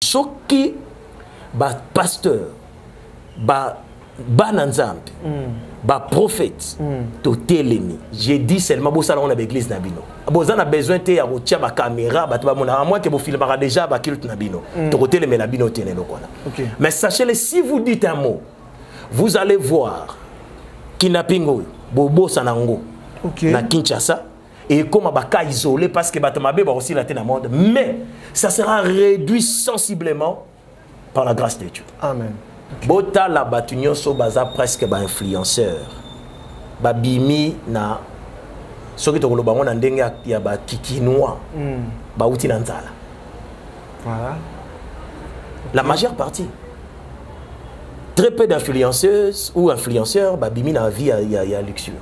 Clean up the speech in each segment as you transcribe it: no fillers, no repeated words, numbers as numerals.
Soki ba pasteur ba bananzambe ba prophète to telemi. J'ai dit seulement bo sala on a l'église na bino. Bozana besoin te ya rotia ba caméra ba to ba mona à moins que bo filmera déjà ba culte na bino. To ko telemi na bino tenelo kona. Mais sachez-le, si vous dites un mot, vous allez voir kidnapping bobo sanango na Kinshasa et comme un cas isolé parce que Batamabé va aussi la tête dans le monde, mais ça sera réduit sensiblement par la grâce de Dieu. Amen. Bota la batunyo so baza presque ba influenceur. Ba bimi na soki to koloba ngona ndenge ya ba kikinois. Ba uti na nzala. Voilà. La majeure partie. Très peu d'influenceuses ou influenceurs ba bimi na vie ya luxure.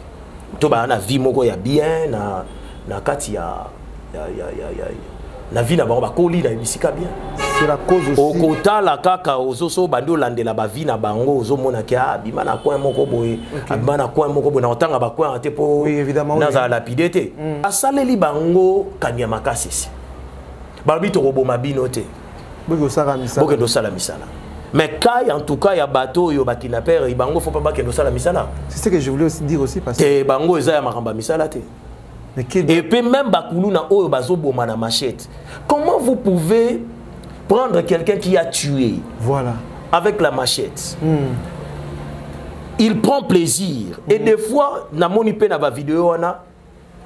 To ba na vie moko ya bien na kati ya na vie na ba koli na bisika bien. C'est la cause aussi. Au kota la kaka ozoso bando landela ba vie na bango ozo mona kia bima na coin moko boye bima na coin moko boye na otanga ba coin ate po. Oui, évidemment. Na za lapidité. Asaleli bango kanya makasisi. Ba bito roboma bino te. Boko sala misala. Boko do sala misala. Mais quand en tout cas il y a bateau yo bakina père il bango faut pas que ça la misala. C'est ce que je voulais aussi dire aussi parce que bango eza ya makamba misala te. Et puis même bakulu na oyo bazo boma na machette. Comment vous pouvez prendre quelqu'un qui a tué avec la machette? Il prend plaisir et des fois na moni pe na ba vidéo on a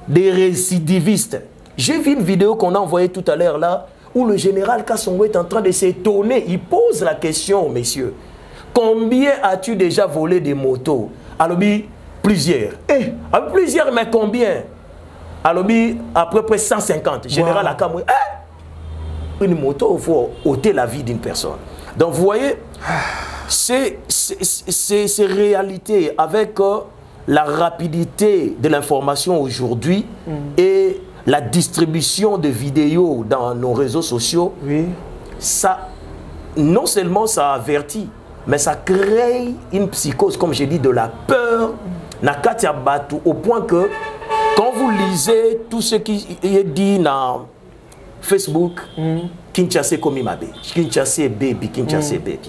des récidivistes. J'ai vu une vidéo qu'on a envoyée tout à l'heure là où le général Kassongo est en train de s'étonner. Il pose la question, messieurs. Combien as-tu déjà volé des motos? Alobi, plusieurs. Plusieurs, mais combien? Alobi, à peu près 150. Général Akamou, une moto, il faut ôter la vie d'une personne. Donc, vous voyez, ces réalités avec la rapidité de l'information aujourd'hui et la distribution de vidéos dans nos réseaux sociaux, ça, non seulement ça avertit, mais ça crée une psychose, comme j'ai dit, de la peur, au point que quand vous lisez tout ce qui est dit dans Facebook, Kinshasa Komimabe, Kinshasa Baby, Kinshasa Baby,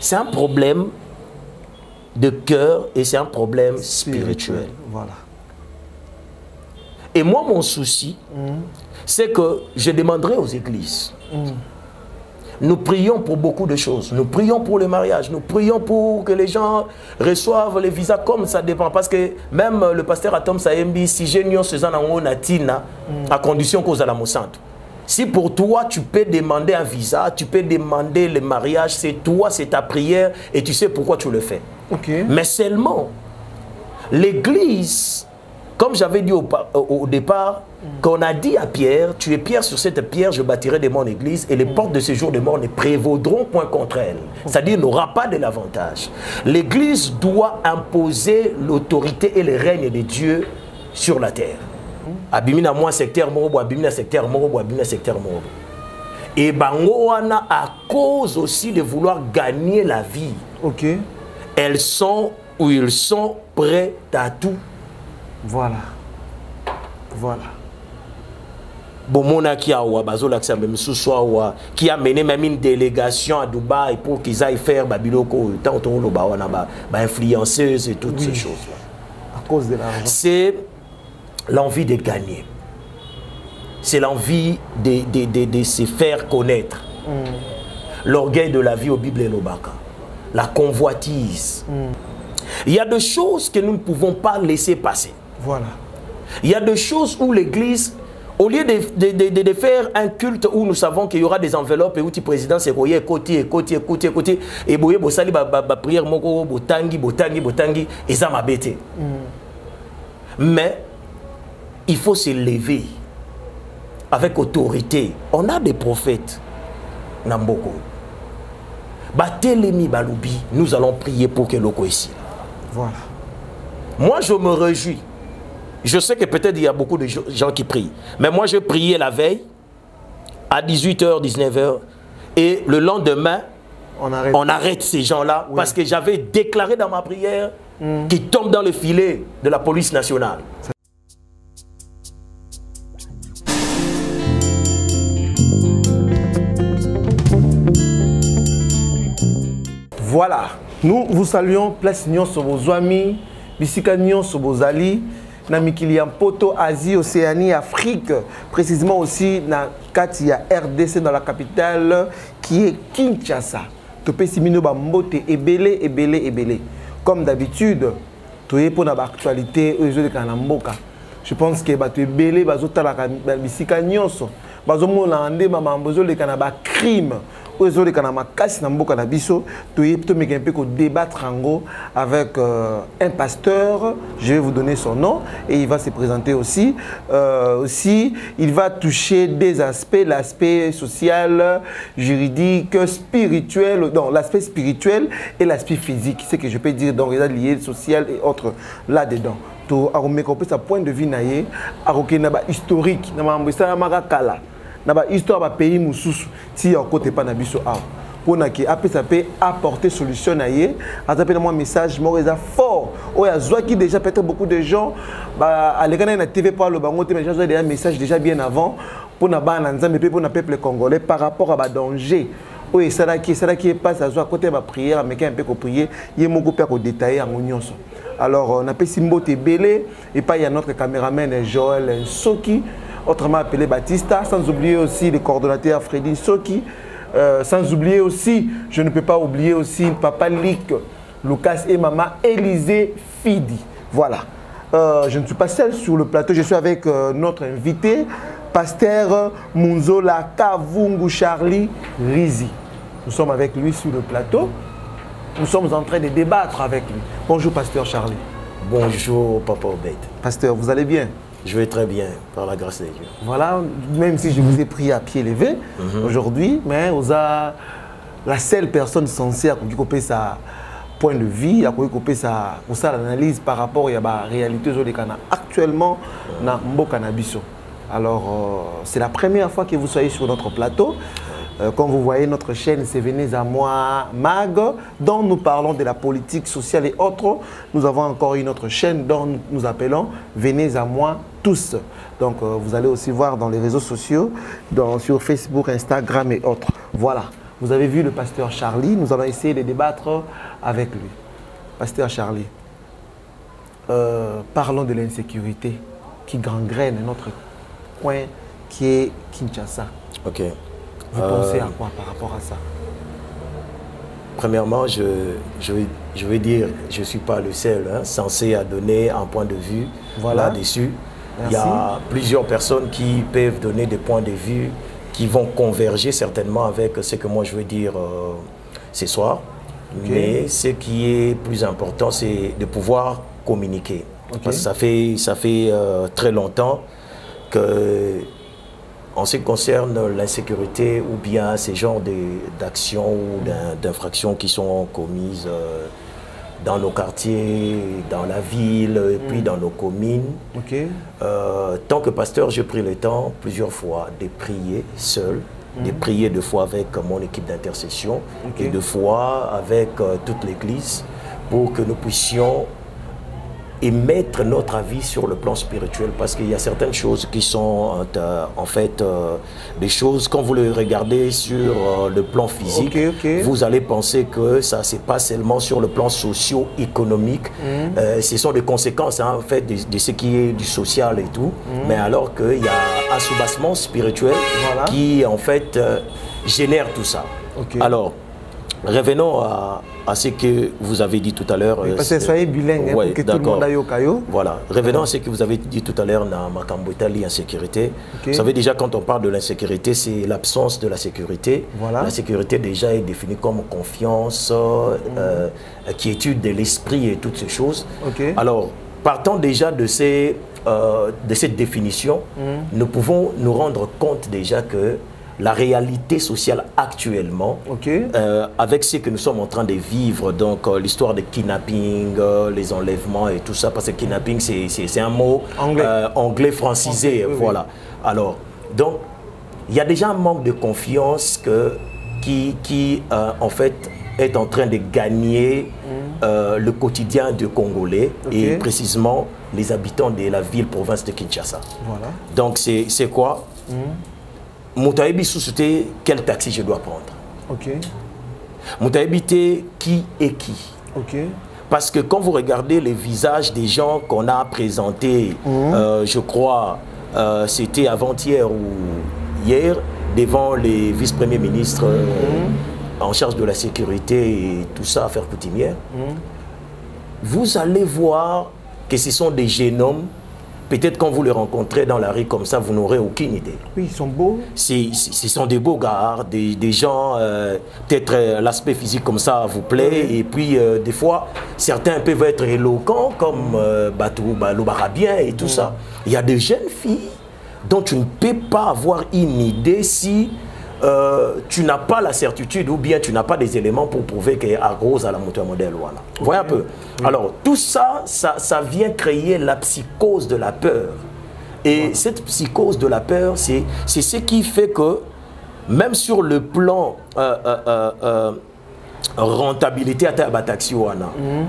c'est un problème de cœur et c'est un problème spirituel. Voilà. Et moi, mon souci, c'est que je demanderai aux églises. Nous prions pour beaucoup de choses. Nous prions pour le mariage. Nous prions pour que les gens reçoivent les visas comme ça dépend. Parce que même le pasteur Atom Sayembi, si j'ai nion Sezanango Natina, à condition qu'on a la Monsanto. Si pour toi, tu peux demander un visa, tu peux demander le mariage, c'est toi, c'est ta prière, et tu sais pourquoi tu le fais. Mais seulement, l'église... Comme j'avais dit au départ, qu'on a dit à Pierre, tu es Pierre, sur cette pierre, je bâtirai de mon église et les portes de ce jour de mort ne prévaudront point contre elle. C'est-à-dire, n'aura pas de l'avantage. L'église doit imposer l'autorité et le règne de Dieu sur la terre. Abimina moi secteur morobo, abimina secteur morobo, abimina secteur morobo. Et bangoana à cause aussi de vouloir gagner la vie. Elles sont ou ils sont prêts à tout. Voilà. Voilà. Bomona qui a mené même une délégation à Dubaï pour qu'ils aillent faire Babiloko, influenceuse et toutes ces choses-là. À cause de l'argent. C'est l'envie de gagner. C'est l'envie de se faire connaître. L'orgueil de la vie au Bible et l'Obaka. La convoitise. Il y a des choses que nous ne pouvons pas laisser passer. Voilà. Il y a des choses où l'église, au lieu de faire un culte où nous savons qu'il y aura des enveloppes et où le président s'est royé côté, et boye bosali ba prière moko botangi, et ça m'a bêté. Mais il faut se lever avec autorité. On a des prophètes. Namboko. Batelemi balubi, nous allons prier pour que l'oko ici. Voilà. Moi, je me réjouis. Je sais que peut-être il y a beaucoup de gens qui prient. Mais moi, je priais la veille à 18h, 19h. Et le lendemain, on arrête ces gens-là. Parce que j'avais déclaré dans ma prière qu'ils tombent dans le filet de la police nationale. Voilà, nous vous saluons place Nyon sur vos amis, Bissika Nyon sur vos alliés, Namikili Poto, Asie, Océanie, Afrique, précisément aussi dans Katia RDC dans la capitale qui est Kinshasa. Topé Simino Bambote et belé. Comme d'habitude, tu es pour l'actualité de Kanamboka. Je pense que tu es belé, tu es Bissika Nyon, tu es crime. Tu es débattre avec un pasteur, je vais vous donner son nom et il va se présenter aussi. Il va toucher des aspects, l'aspect social, juridique, spirituel, non, l'aspect spirituel et l'aspect physique, c'est que je peux dire dans les liés social et autres là-dedans. To sa point de vue naie, historique, na histoire ba pays mususu ti ya côté pas na biso a pona ki apesa pe apporter solution na ye atapela moi message mo eza fort o ya zwa qui déjà peut-être beaucoup de gens ba alekana na TV par le bango te mais déjà des messages déjà bien avant pona ba na nzambe pe pona peuple congolais par rapport à ba danger o et ça qui passe à zwa côté ba prière mais un peu ko prier ye moko pe ko détailler en nyonso. Alors on a pe Simbote belé et pas il y a notre caméraman Joël Soki, autrement appelé Batista, sans oublier aussi le coordonnateur Freddy Soki, sans oublier aussi, je ne peux pas oublier aussi Papa Lick, Lucas et Maman Élisée Fidi. Voilà, je ne suis pas seul sur le plateau, je suis avec notre invité, Pasteur Munzola Kavungu Charlie Rizi. Nous sommes avec lui sur le plateau, nous sommes en train de débattre avec lui. Bonjour Pasteur Charlie. Bonjour Papa Obed. Pasteur, vous allez bien? Je vais très bien, par la grâce de Dieu. Voilà, même si je vous ai pris à pied levé aujourd'hui, mais vous avez la seule personne censée à couper sa point de vue, à couper sa analyse par rapport à la réalité actuellement dans Mboka Nabiso. Alors, c'est la première fois que vous soyez sur notre plateau. Comme vous voyez, notre chaîne, c'est Venez à moi, Mag, dont nous parlons de la politique sociale et autres. Nous avons encore une autre chaîne dont nous appelons Venez à moi tous. Donc, vous allez aussi voir dans les réseaux sociaux, sur Facebook, Instagram et autres. Voilà, vous avez vu le pasteur Charlie. Nous allons essayer de débattre avec lui. Pasteur Charlie, parlons de l'insécurité qui gangrène notre coin qui est Kinshasa. Ok. Vous pensez à quoi par rapport à ça? Premièrement, je vais dire, je ne suis pas le seul censé à donner un point de vue là-dessus. Il y a plusieurs personnes qui peuvent donner des points de vue qui vont converger certainement avec ce que moi je veux dire ce soir. Okay. Mais ce qui est plus important, c'est de pouvoir communiquer. Okay. Parce que ça fait très longtemps que... En ce qui concerne l'insécurité ou bien ces genres d'actions ou d'infractions qui sont commises dans nos quartiers, dans la ville et puis dans nos communes, tant que pasteur, j'ai pris le temps plusieurs fois de prier seul, de prier deux fois avec mon équipe d'intercession et deux fois avec toute l'église pour que nous puissions émettre notre avis sur le plan spirituel, parce qu'il y a certaines choses qui sont en fait des choses, quand vous le regardez sur le plan physique, vous allez penser que ça c'est pas seulement sur le plan socio-économique, ce sont des conséquences en fait de ce qui est du social et tout, mais alors qu'il y a un soubassement spirituel qui en fait génère tout ça. Alors revenons à ce que vous avez dit tout à l'heure. Parce que soyez bilingue, pour que tout le monde aille au caillou. Voilà. Revenons à ce que vous avez dit tout à l'heure dans Makambo Itali, insécurité. Vous savez déjà, quand on parle de l'insécurité, c'est l'absence de la sécurité. La sécurité déjà est définie comme confiance, quiétude de l'esprit et toutes ces choses. Alors, partant déjà de cette définition, nous pouvons nous rendre compte déjà que la réalité sociale actuellement, avec ce que nous sommes en train de vivre, donc l'histoire de kidnapping, les enlèvements et tout ça, parce que kidnapping c'est un mot anglais francisé, voilà. Alors, donc, il y a déjà un manque de confiance qui en fait est en train de gagner le quotidien de Congolais et précisément les habitants de la ville-province de Kinshasa. Donc, c'est quoi? Moutaïbi sous-souté, quel taxi je dois prendre? Moto habité qui est qui. Ok. Parce que quand vous regardez les visages des gens qu'on a présentés, je crois, c'était avant-hier ou hier, devant les vice-premiers ministres en charge de la sécurité et tout ça, affaires coutumières, vous allez voir que ce sont des jeunes hommes. Peut-être quand vous les rencontrez dans la rue comme ça, vous n'aurez aucune idée. Oui, ils sont beaux. Ce sont des beaux gars, des gens, peut-être l'aspect physique comme ça vous plaît. Et puis, des fois, certains peuvent être éloquents, comme Batou, Lobarabien et tout ça. Il y a des jeunes filles dont tu ne peux pas avoir une idée si tu n'as pas la certitude ou bien tu n'as pas des éléments pour prouver qu'il y a Rose à la moto modèle. Voilà. Vous voyez un peu. Alors, tout ça, ça vient créer la psychose de la peur. Et cette psychose de la peur, c'est ce qui fait que, même sur le plan rentabilité à taxi,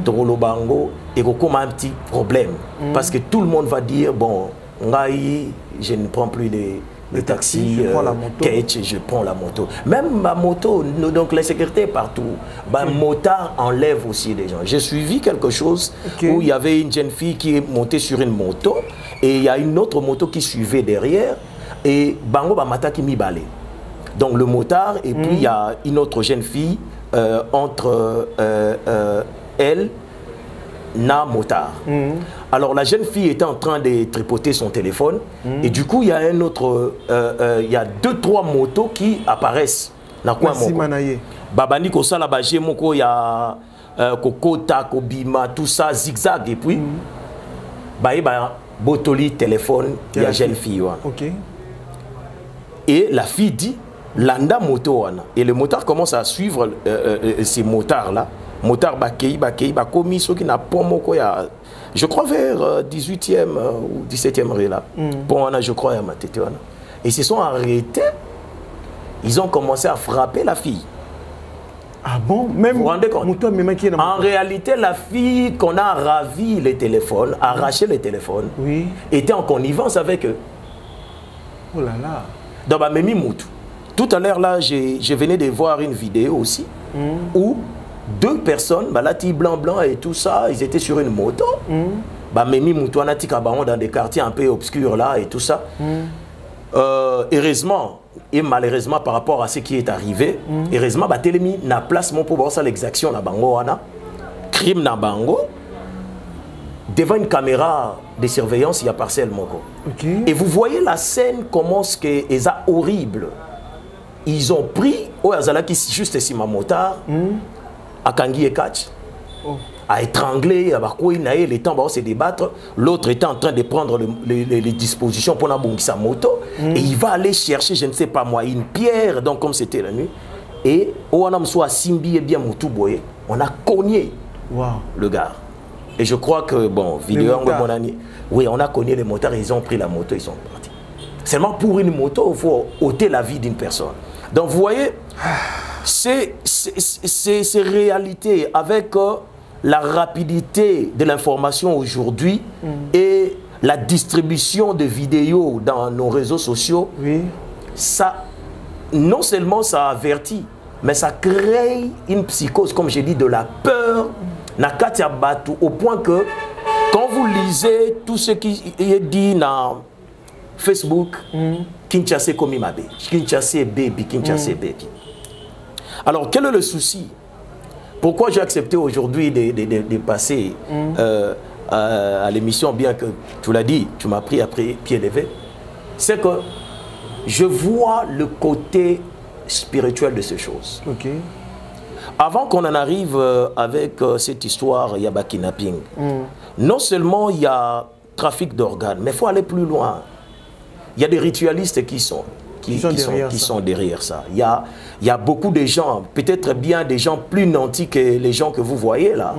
Torolobango, il y a un petit problème. Parce que tout le monde va dire, bon, je ne prends plus les taxis, je prends la moto. Je prends la moto. Même ma moto, donc la sécurité est partout. Motard enlève aussi des gens. J'ai suivi quelque chose où il y avait une jeune fille qui est montée sur une moto et il y a une autre moto qui suivait derrière et Bango Bamata qui m'y balait. Donc le motard et puis il y a une autre jeune fille entre elle, na motard. Alors la jeune fille était en train de tripoter son téléphone et du coup il y a un autre, il y a 2-3 motos qui apparaissent. Babani Kosala Bagé Moko, il y a Kokota, Kobima, tout ça zigzag et puis Botoli téléphone, il y a jeune fille. Et la fille dit Landa moto et le motard commence à suivre ces motards là. Motard Bakei, Bakomi, ceux qui n'a pas moko ya. Je crois vers 18e ou 17e rue là. Je crois à ma tête. Ils se sont arrêtés. Ils ont commencé à frapper la fille. Ah bon? Même vous vous rendez compte? En réalité, la fille qu'on a ravi les téléphones, arraché les téléphones, était en connivence avec eux. Oh là là. Dans Memi Moutou. Tout à l'heure là, je venais de voir une vidéo aussi où 2 personnes, la tille blanc et tout ça, ils étaient sur une moto. Memi Moutou, dans des quartiers un peu obscurs là et tout ça. Heureusement et malheureusement par rapport à ce qui est arrivé, heureusement, Télémi n'a place pour voir ça l'exaction na bango crime na bango devant une caméra de surveillance il y a parcelle moko. Et vous voyez la scène comment ce que est horrible. Ils ont pris Oyazala qui juste ici ma motard à Kangi et Catch à étrangler, à les temps va se débattre. L'autre était en train de prendre les dispositions pour sa moto. Et il va aller chercher, je ne sais pas moi, une pierre, donc comme c'était la nuit. Et on a Simbi et bien Moutouboye, on a cogné le gars. Et je crois que, bon, vidéo, oui, on a cogné les motards, ils ont pris la moto, ils sont partis. Seulement pour une moto, il faut ôter la vie d'une personne. Donc vous voyez, c'est réalité avec la rapidité de l'information aujourd'hui et la distribution de vidéos dans nos réseaux sociaux, ça, non seulement ça avertit, mais ça crée une psychose, comme j'ai dit, de la peur, au point que quand vous lisez tout ce qui est dit dans Facebook, Kinshasa Komimabe, Kinshasa Baby, Kinshasa Baby. Alors, quel est le souci? Pourquoi j'ai accepté aujourd'hui de passer à l'émission, bien que tu l'as dit, tu m'as pris après pied levé? C'est que je vois le côté spirituel de ces choses. Avant qu'on en arrive avec cette histoire, il y a kidnapping. Non seulement il y a trafic d'organes, mais il faut aller plus loin. Il y a des ritualistes qui sont derrière ça. Il y a beaucoup de gens, peut-être bien des gens plus nantis que les gens que vous voyez là.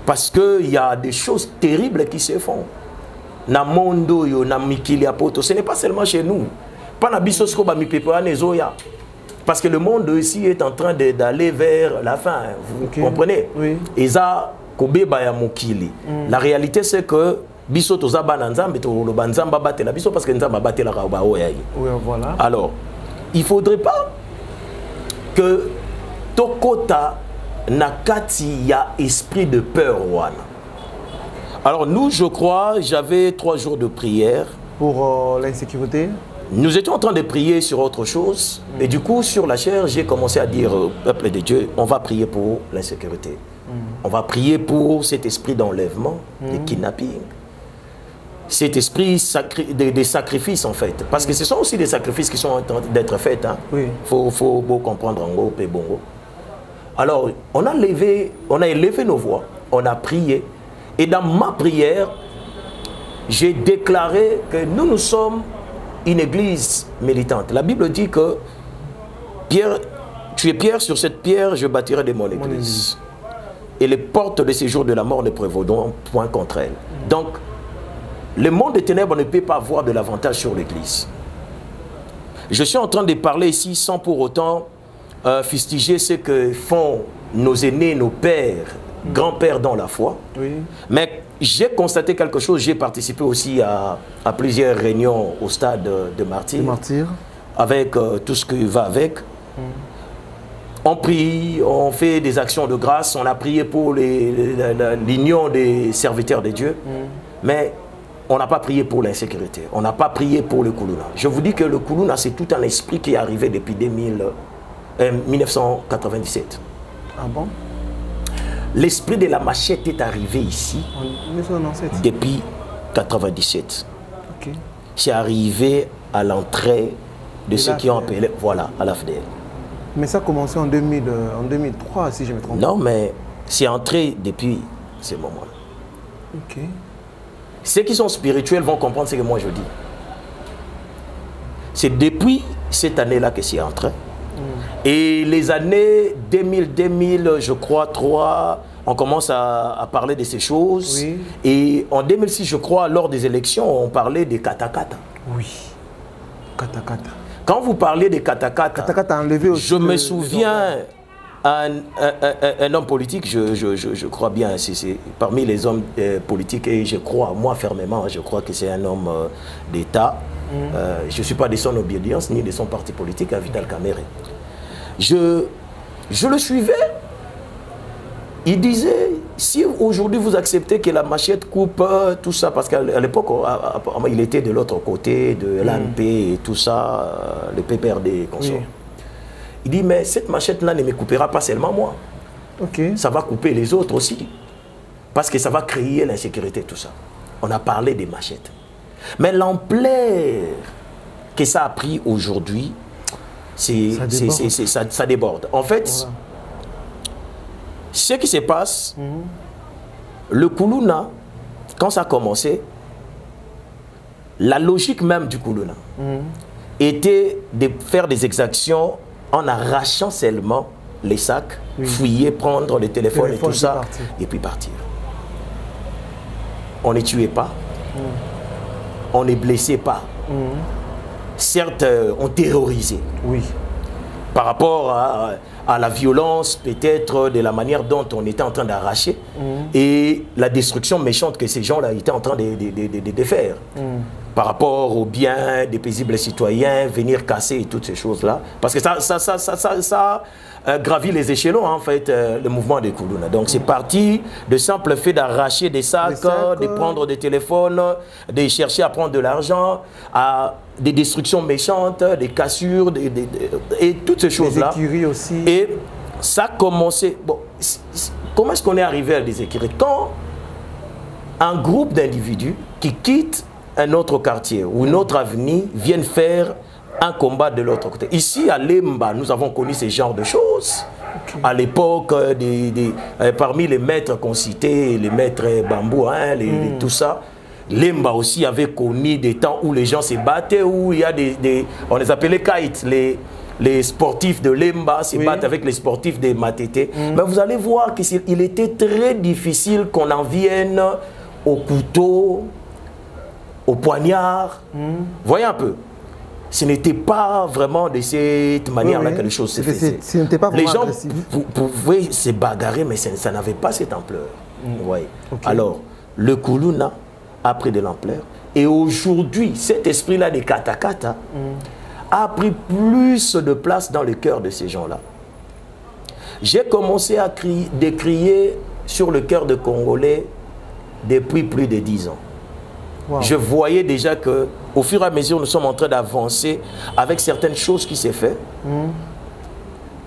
Parce qu'il y a des choses terribles qui se font. Na mondo yo na mikili apoto, ce n'est pas seulement chez nous. Pas na bisosko ba mi pepe anezoya. Parce que le monde ici est en train d'aller vers la fin. Vous comprenez? Et ça, kobe ba ya mokili. La réalité c'est que biso toza bana nzambe to lo banzamba batela biso parce que nzamba batela ka ba oya. Voilà. Alors, il faudrait pas que tokota nakati ya esprit de peur wana. Alors nous, je crois, j'avais 3 jours de prière. Pour l'insécurité? Nous étions en train de prier sur autre chose. Et du coup, sur la chair, j'ai commencé à dire au peuple de Dieu, on va prier pour l'insécurité. On va prier pour cet esprit d'enlèvement, de kidnapping. Cet esprit des sacrifices, en fait. Parce que ce sont aussi des sacrifices qui sont en train d'être faits. Hein. Oui. Faut comprendre en gros, et bongo. Alors, on a élevé nos voix, on a prié. Et dans ma prière, j'ai déclaré que nous sommes une église militante. La Bible dit que Pierre, tu es pierre, sur cette pierre, je bâtirai de mon église. Et les portes de séjour de la mort ne prévaudront point contre elle. Donc, le monde des ténèbres ne peut pas avoir de l'avantage sur l'église. Je suis en train de parler ici sans pour autant fustiger ce que font nos aînés, nos pères, grands-pères dans la foi. Oui. Mais j'ai constaté quelque chose, j'ai participé aussi à plusieurs réunions au stade de martyrs. Avec tout ce qui va avec. On prie, on fait des actions de grâce, on a prié pour l'union des serviteurs de Dieu, mais on n'a pas prié pour l'insécurité, on n'a pas prié pour le Koulouna. Je vous dis que le Koulouna, c'est tout un esprit qui est arrivé depuis 1997. Ah bon? L'esprit de la machette est arrivé ici en 1997. Depuis 1997. Okay. C'est arrivé à l'entrée de ceux qui ont appelé, voilà, à la FDL. Mais ça a commencé en 2003, si je me trompe. Non, mais c'est entré depuis ce moment-là. Ok. Ceux qui sont spirituels vont comprendre ce que moi je dis. C'est depuis cette année-là que c'est entré. Et les années 2000, je crois, 3, on commence à parler de ces choses. Oui. Et en 2006, je crois, lors des élections, on parlait des katakata. Oui, katakata. Quand vous parlez des katakata, enlevé aussi je me souviens, un homme politique, je crois bien, c'est parmi les hommes politiques, et je crois, moi fermement, je crois que c'est un homme d'État. Je ne suis pas de son obédience, ni de son parti politique, à Vital Kamerhe. Je le suivais. Il disait, si aujourd'hui vous acceptez que la machette coupe tout ça, parce qu'à l'époque, il était de l'autre côté, de l'ANP et tout ça, le PPRD consorts. Oui. Il dit, mais cette machette-là ne me coupera pas seulement moi. Okay. Ça va couper les autres aussi. Parce que ça va créer l'insécurité, tout ça. On a parlé des machettes. Mais l'ampleur que ça a pris aujourd'hui, ça déborde. En fait, voilà. Ce qui se passe, le Koulouna, quand ça a commencé, la logique même du Koulouna était de faire des exactions en arrachant seulement les sacs, fouiller, prendre les téléphones et tout ça, et puis partir. On ne tuait pas, on ne blessait pas. Certes, on terrorisait. Oui. Par rapport à la violence, peut-être de la manière dont on était en train d'arracher et la destruction méchante que ces gens-là étaient en train de faire. Par rapport aux biens des paisibles citoyens, venir casser et toutes ces choses-là. Parce que ça gravit les échelons, en fait, le mouvement des Koulouna. Donc c'est parti de simple fait d'arracher des sacs, de prendre des téléphones, de chercher à prendre de l'argent, à des destructions méchantes, des cassures, et toutes ces choses-là. Des écuries aussi. Et ça a commencé... Bon, comment est-ce qu'on est arrivé à des écuries? Quand un groupe d'individus qui quittent un autre quartier ou une autre avenue viennent faire un combat de l'autre côté. Ici, à Lemba, nous avons connu ce genre de choses. Okay. À l'époque, parmi les maîtres qu'on citait, les maîtres bambou, hein, tout ça, Lemba aussi avait connu des temps où les gens se battaient, où il y a on les appelait kites, les sportifs de Lemba se battent avec les sportifs de Matete. Mais vous allez voir qu'il était très difficile qu'on en vienne au couteau, au poignard. Voyez un peu. Ce n'était pas vraiment de cette manière-là que les choses se faisaient. Les gens pouvaient se bagarrer, mais ça n'avait pas cette ampleur. Okay. Alors, le Koulouna a pris de l'ampleur. Et aujourd'hui, cet esprit-là des katakata a pris plus de place dans le cœur de ces gens-là. J'ai commencé à décrier sur le cœur de Congolais depuis plus de 10 ans. Wow. Je voyais déjà que, au fur et à mesure, nous sommes en train d'avancer avec certaines choses qui s'est fait.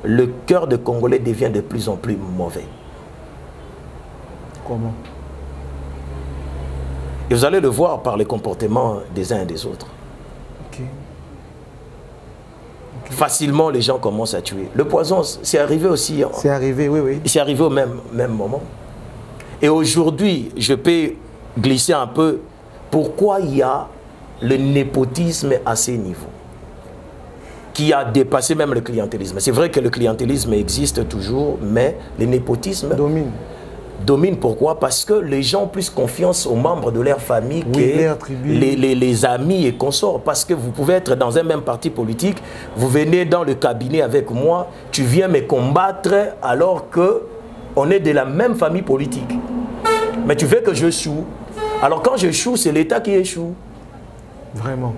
Le cœur de Congolais devient de plus en plus mauvais. Comment? Et vous allez le voir par les comportements des uns et des autres. Okay. Facilement, les gens commencent à tuer. Le poison, c'est arrivé aussi. C'est arrivé, oui, oui. C'est arrivé au même moment. Et aujourd'hui, je peux glisser un peu pourquoi il y a le népotisme à ces niveaux, qui a dépassé même le clientélisme. C'est vrai que le clientélisme existe toujours, mais le népotisme domine. Pourquoi? Parce que les gens ont plus confiance aux membres de leur famille que les amis et consorts. Parce que vous pouvez être dans un même parti politique, vous venez dans le cabinet avec moi, tu viens me combattre alors qu'on est de la même famille politique. Mais tu veux que je choue. Alors quand je choue, c'est l'État qui échoue. Vraiment.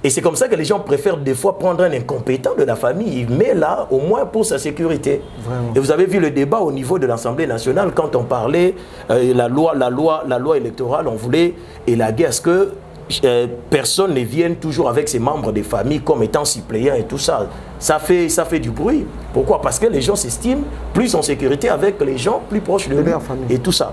Et c'est comme ça que les gens préfèrent des fois prendre un incompétent de la famille, mais là, au moins pour sa sécurité. Vraiment. Et vous avez vu le débat au niveau de l'Assemblée nationale, quand on parlait la loi électorale, on voulait élaguer à ce que personne ne vienne toujours avec ses membres des familles comme étant suppléants et tout ça. Ça fait du bruit. Pourquoi? Parce que les gens s'estiment plus en sécurité avec les gens plus proches de leur famille. Et tout ça.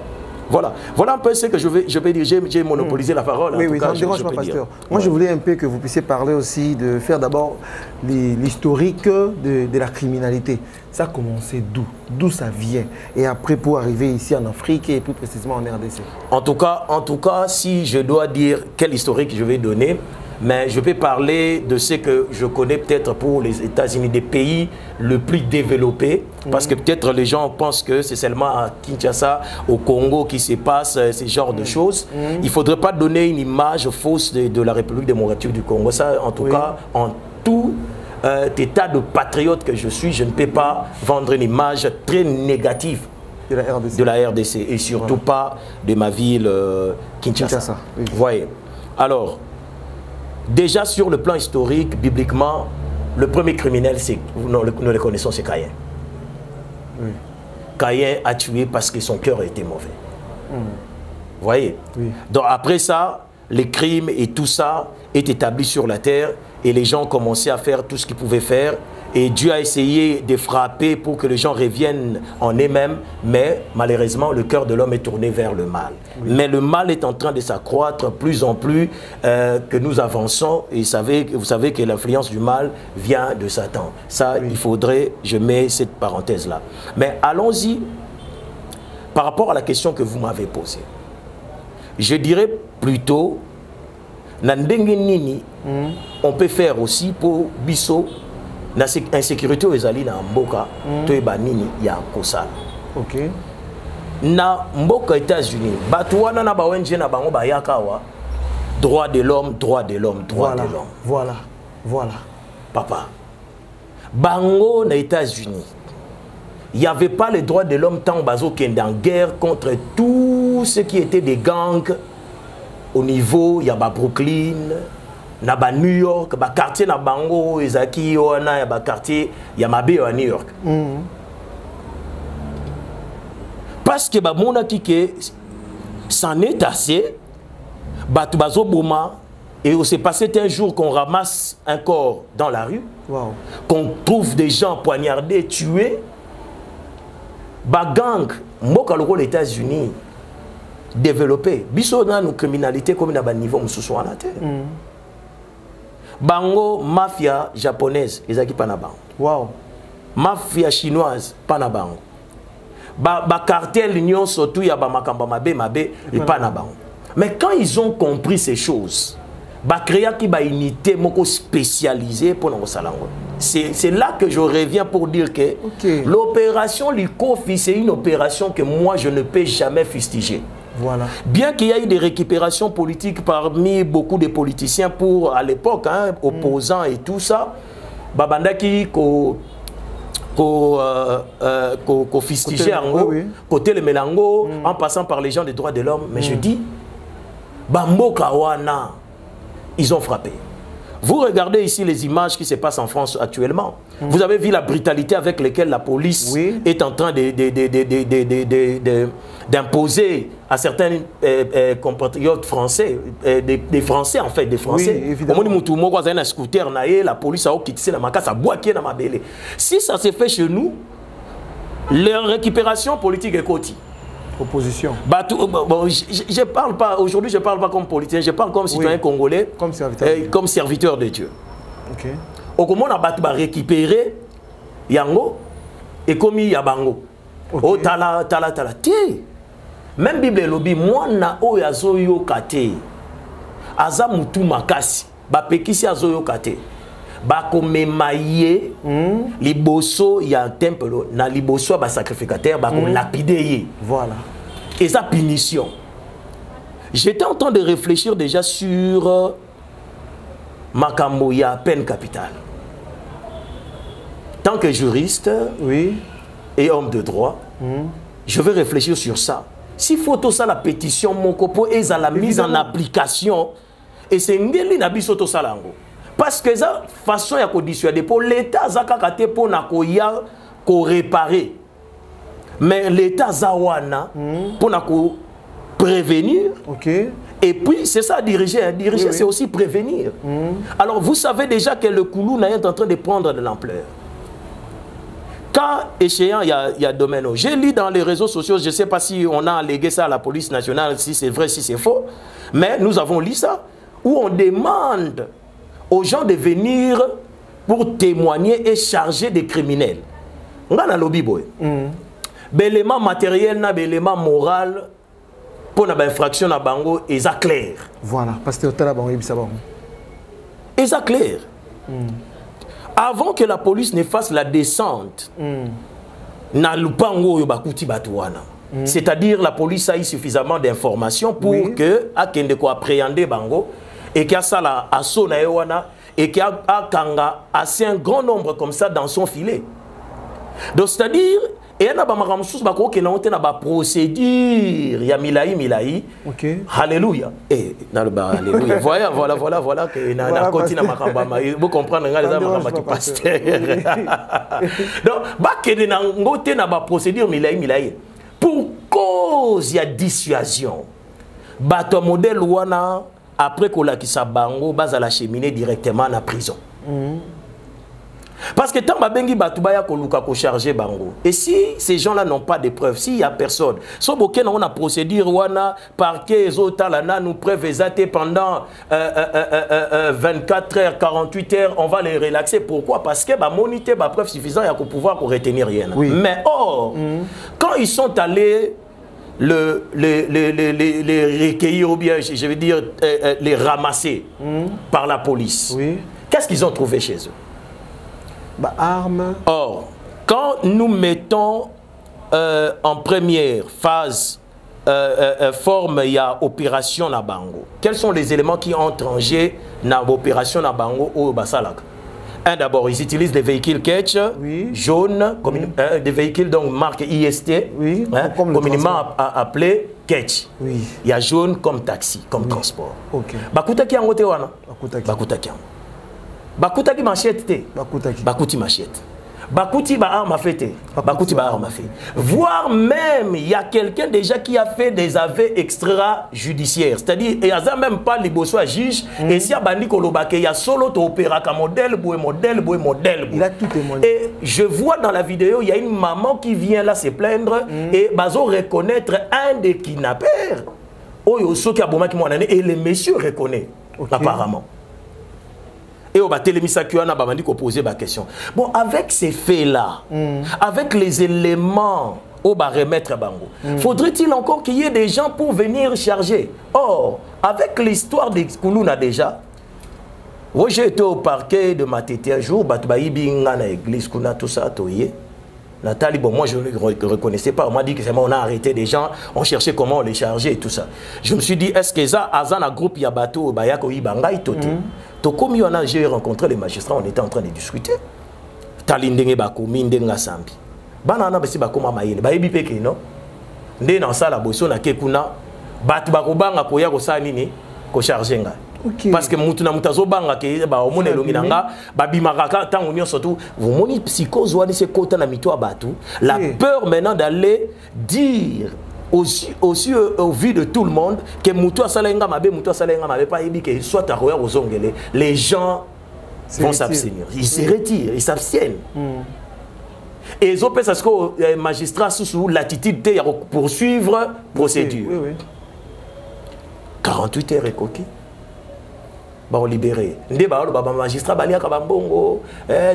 Voilà un peu ce que je vais dire. J'ai monopolisé la parole. Oui, ça ne dérange pas, pasteur. Moi, je voulais un peu que vous puissiez parler aussi de faire d'abord l'historique de la criminalité. Ça a commencé d'où? D'où ça vient? Et après, pour arriver ici en Afrique et plus précisément en RDC. En tout cas, si je dois dire quel historique je vais donner, mais je vais parler de ce que je connais peut-être pour les États-Unis, des pays le plus développés, parce que peut-être les gens pensent que c'est seulement à Kinshasa, au Congo qui se passe ce genre de choses. Il ne faudrait pas donner une image fausse de la République démocratique du Congo. Ça, en tout cas, en tout état de patriote que je suis, je ne peux pas vendre une image très négative de la RDC et surtout pas de ma ville Kinshasa. Oui. Voyez. Alors, déjà sur le plan historique, bibliquement, le premier criminel, nous le connaissons, c'est Caïn. Oui. Caïn a tué parce que son cœur était mauvais. Vous voyez? Oui. Donc après ça, les crimes et tout ça est établi sur la terre et les gens commençaient à faire tout ce qu'ils pouvaient faire. Et Dieu a essayé de frapper pour que les gens reviennent en eux-mêmes, mais malheureusement, le cœur de l'homme est tourné vers le mal. Oui. Mais le mal est en train de s'accroître plus en plus que nous avançons. Et vous savez que l'influence du mal vient de Satan. Ça, oui. Il faudrait, je mets cette parenthèse-là. Mais allons-y par rapport à la question que vous m'avez posée. Je dirais plutôt, on peut faire aussi pour Bisso, na insécurité aux alliés na mboka to eba nini ya kosala. OK. Na mboka États-Unis, batouana na ba ONG na bango ba yakawa droit de l'homme, droit de l'homme, droit de l'homme. Voilà. Papa. Bango na États-Unis. Il n'y avait pas les droits de l'homme tant bazo qui est en guerre contre tout ce qui était des gangs au niveau il y a Brooklyn. Na ba New York, ba quartier na bango ezaki wana ya ba quartier ya mabe à New York. Parce que ba mona kike s'en est assez batu bazo boma et on s'est passé un jour qu'on ramasse un corps dans la rue, qu'on trouve des gens poignardés, tués. Ba gang mboka loko les États-Unis développé biso na nos criminalité comme na ba niveau mususu wana te. Bango mafia japonaise ezaki pana bango. Wow. Mafia chinoise pana bango. Ba cartel union surtout ya ba makamba mabe et pana bango. Mais quand ils ont compris ces choses, ba créa ki ba unité moko spécialisée pour nos salango. C'est là que je reviens pour dire que l'opération Likofi, c'est une opération que moi je ne peux jamais fustiger. Voilà. Bien qu'il y ait des récupérations politiques parmi beaucoup de politiciens pour, à l'époque, opposants et tout ça, Babandaki ko fustigé côté le Mélango, en passant par les gens des droits de l'homme. Mais je dis, Bambo Kawana, ils ont frappé. Vous regardez ici les images qui se passent en France actuellement. Vous avez vu la brutalité avec laquelle la police est en train d'imposer à certains compatriotes français, des Français en fait, des Français. Oui, évidemment. La police a quitté la macasse à boire qui est dans ma belle. Si ça se fait chez nous, leur récupération politique est côté. Opposition. Bon, je parle pas aujourd'hui, je parle pas comme politicien, je parle comme citoyen congolais, comme serviteur de Dieu. OK. Au comment on a récupérer yango et comme yabango. Oh tala. Même Bible lobby moi na o yazo yo kate. Aza mutu makasi. Ba pekisi azo yo kate. Ba komemaye liboso ya temple na liboso ba sacrificateur ba ko lapider. Voilà. Et sa punition. J'étais en train de réfléchir déjà sur makambo ya peine capitale. Tant que juriste et homme de droit, je vais réfléchir sur ça. S'il faut tout ça la pétition mon copo et la mise en application et c'est ngeli na biso to salango. Parce que ça façon ya ko dissuader pour l'état zakakate pour na ko ya ko réparer. Mais l'état zawana pour na ko prévenir. OK. Et puis c'est ça diriger, diriger c'est aussi prévenir. Alors vous savez déjà que le Koulouna est en train de prendre de l'ampleur. Cas échéant, il y a domaine. J'ai lu dans les réseaux sociaux, je ne sais pas si on a allégué ça à la police nationale, si c'est vrai, si c'est faux, mais nous avons lu ça, où on demande aux gens de venir pour témoigner et charger des criminels. On a un lobby boy. L'élément matériel, l'élément moral, pour l'infraction à Bango, est clair. Voilà, parce que c'est bon. Est clair. Avant que la police ne fasse la descente, c'est-à-dire la police a eu suffisamment d'informations pour que appréhender Bango et qu'il y a ça là à et qu'il y a assez un grand nombre comme ça dans son filet. Donc c'est-à-dire et il y a une procédure, il y a Milaï. OK. Alléluia. Et alléluia. Voilà que na continue makamba. Vous comprenez les qui pasteur. Donc ba que na ngote na ba procédure Milaï. Pour cause il y a dissuasion. Bato modèle wana après ko la kisa bango base à la cheminée directement na prison. Parce que tant que Batubaya Koluka ko charger bango. Et si ces gens-là n'ont pas de preuves, s'il n'y a personne, sauf auquel on a procédure, wana parquet zotalana nous preuves exactes pendant 24 heures, 48 heures, on va les relaxer. Pourquoi? Parce que bah moniter bah preuve suffisante pour pouvoir retenir rien. Mais or, quand ils sont allés les recueillir ou bien je veux dire les ramasser par la police, qu'est-ce qu'ils ont trouvé chez eux? Armes. Or, quand nous mettons en première phase forme, il y a opération na Bango. Quels sont les éléments qui ont entrangé dans l'opération na Bango au Basalak? D'abord, ils utilisent des véhicules catch jaunes, des véhicules donc marque IST, communément appelés catch. Il y a jaune comme taxi, comme transport. Bakutaki en côté wana. Bakutaki. Bakuti machette, Bakuti machette. Bakuti ba arme à fête, Bakuti ba arme à fête. Voire même, il y a quelqu'un déjà qui a fait des aveux extrajudiciaires. C'est-à-dire, il n'y a même pas les besoins juge. Et si y a bandi kolobake, il y a solo to opéra comme modèle. Il a tout témoigné. Et je vois dans la vidéo, il y a une maman qui vient là se plaindre et bazo reconnaître un des kidnappeurs. Et le monsieur reconnaît, apparemment. Et au télémissa qui a posé la question. Bon, avec ces faits-là, avec les éléments au remettre Bango, faudrait-il encore qu'il y ait des gens pour venir charger? Or, avec l'histoire des Koulouna déjà, j'ai été au parquet de Matete un jour, Batbaï Binga na église, Kouna, tout ça, Nathalie, bon, moi je ne reconnaissais pas. On m'a dit que c'est moi, on a arrêté des gens, on cherchait comment on les chargeait et tout ça. Je me suis dit, est-ce que ça, Azana groupe Yabato, Bayako, Ibanga, Itote. Comme j'ai rencontré les magistrats, on était en train de discuter. Talindenge Bako, Mindenga Sambi. Banana Bessi Bako Mamayele, Bayebi Peke, non? Ndé dans ça, la boisson, na Kekuna, Bat Bako Banga, Koya, Kosanini, Ko chargenga. Okay. Parce que mutu na mutazo banga ke ba omone longi nanga ba bimaraka tant union surtout vous moni psychose wani se kota na mito abatu la peur maintenant d'aller dire aussi au vu de tout le monde que mutu asalenga mabe pas yebi que soit à roya ozongele les gens vont s'abstenir, ils se retirent, ils s'abstiennent. Et ils ont pensé que les magistrats sous l'attitude de poursuivre procédure. Oui, oui. 48 heures et coquille. Bah libéré. Ndé bah le magistrat balia kabambongo,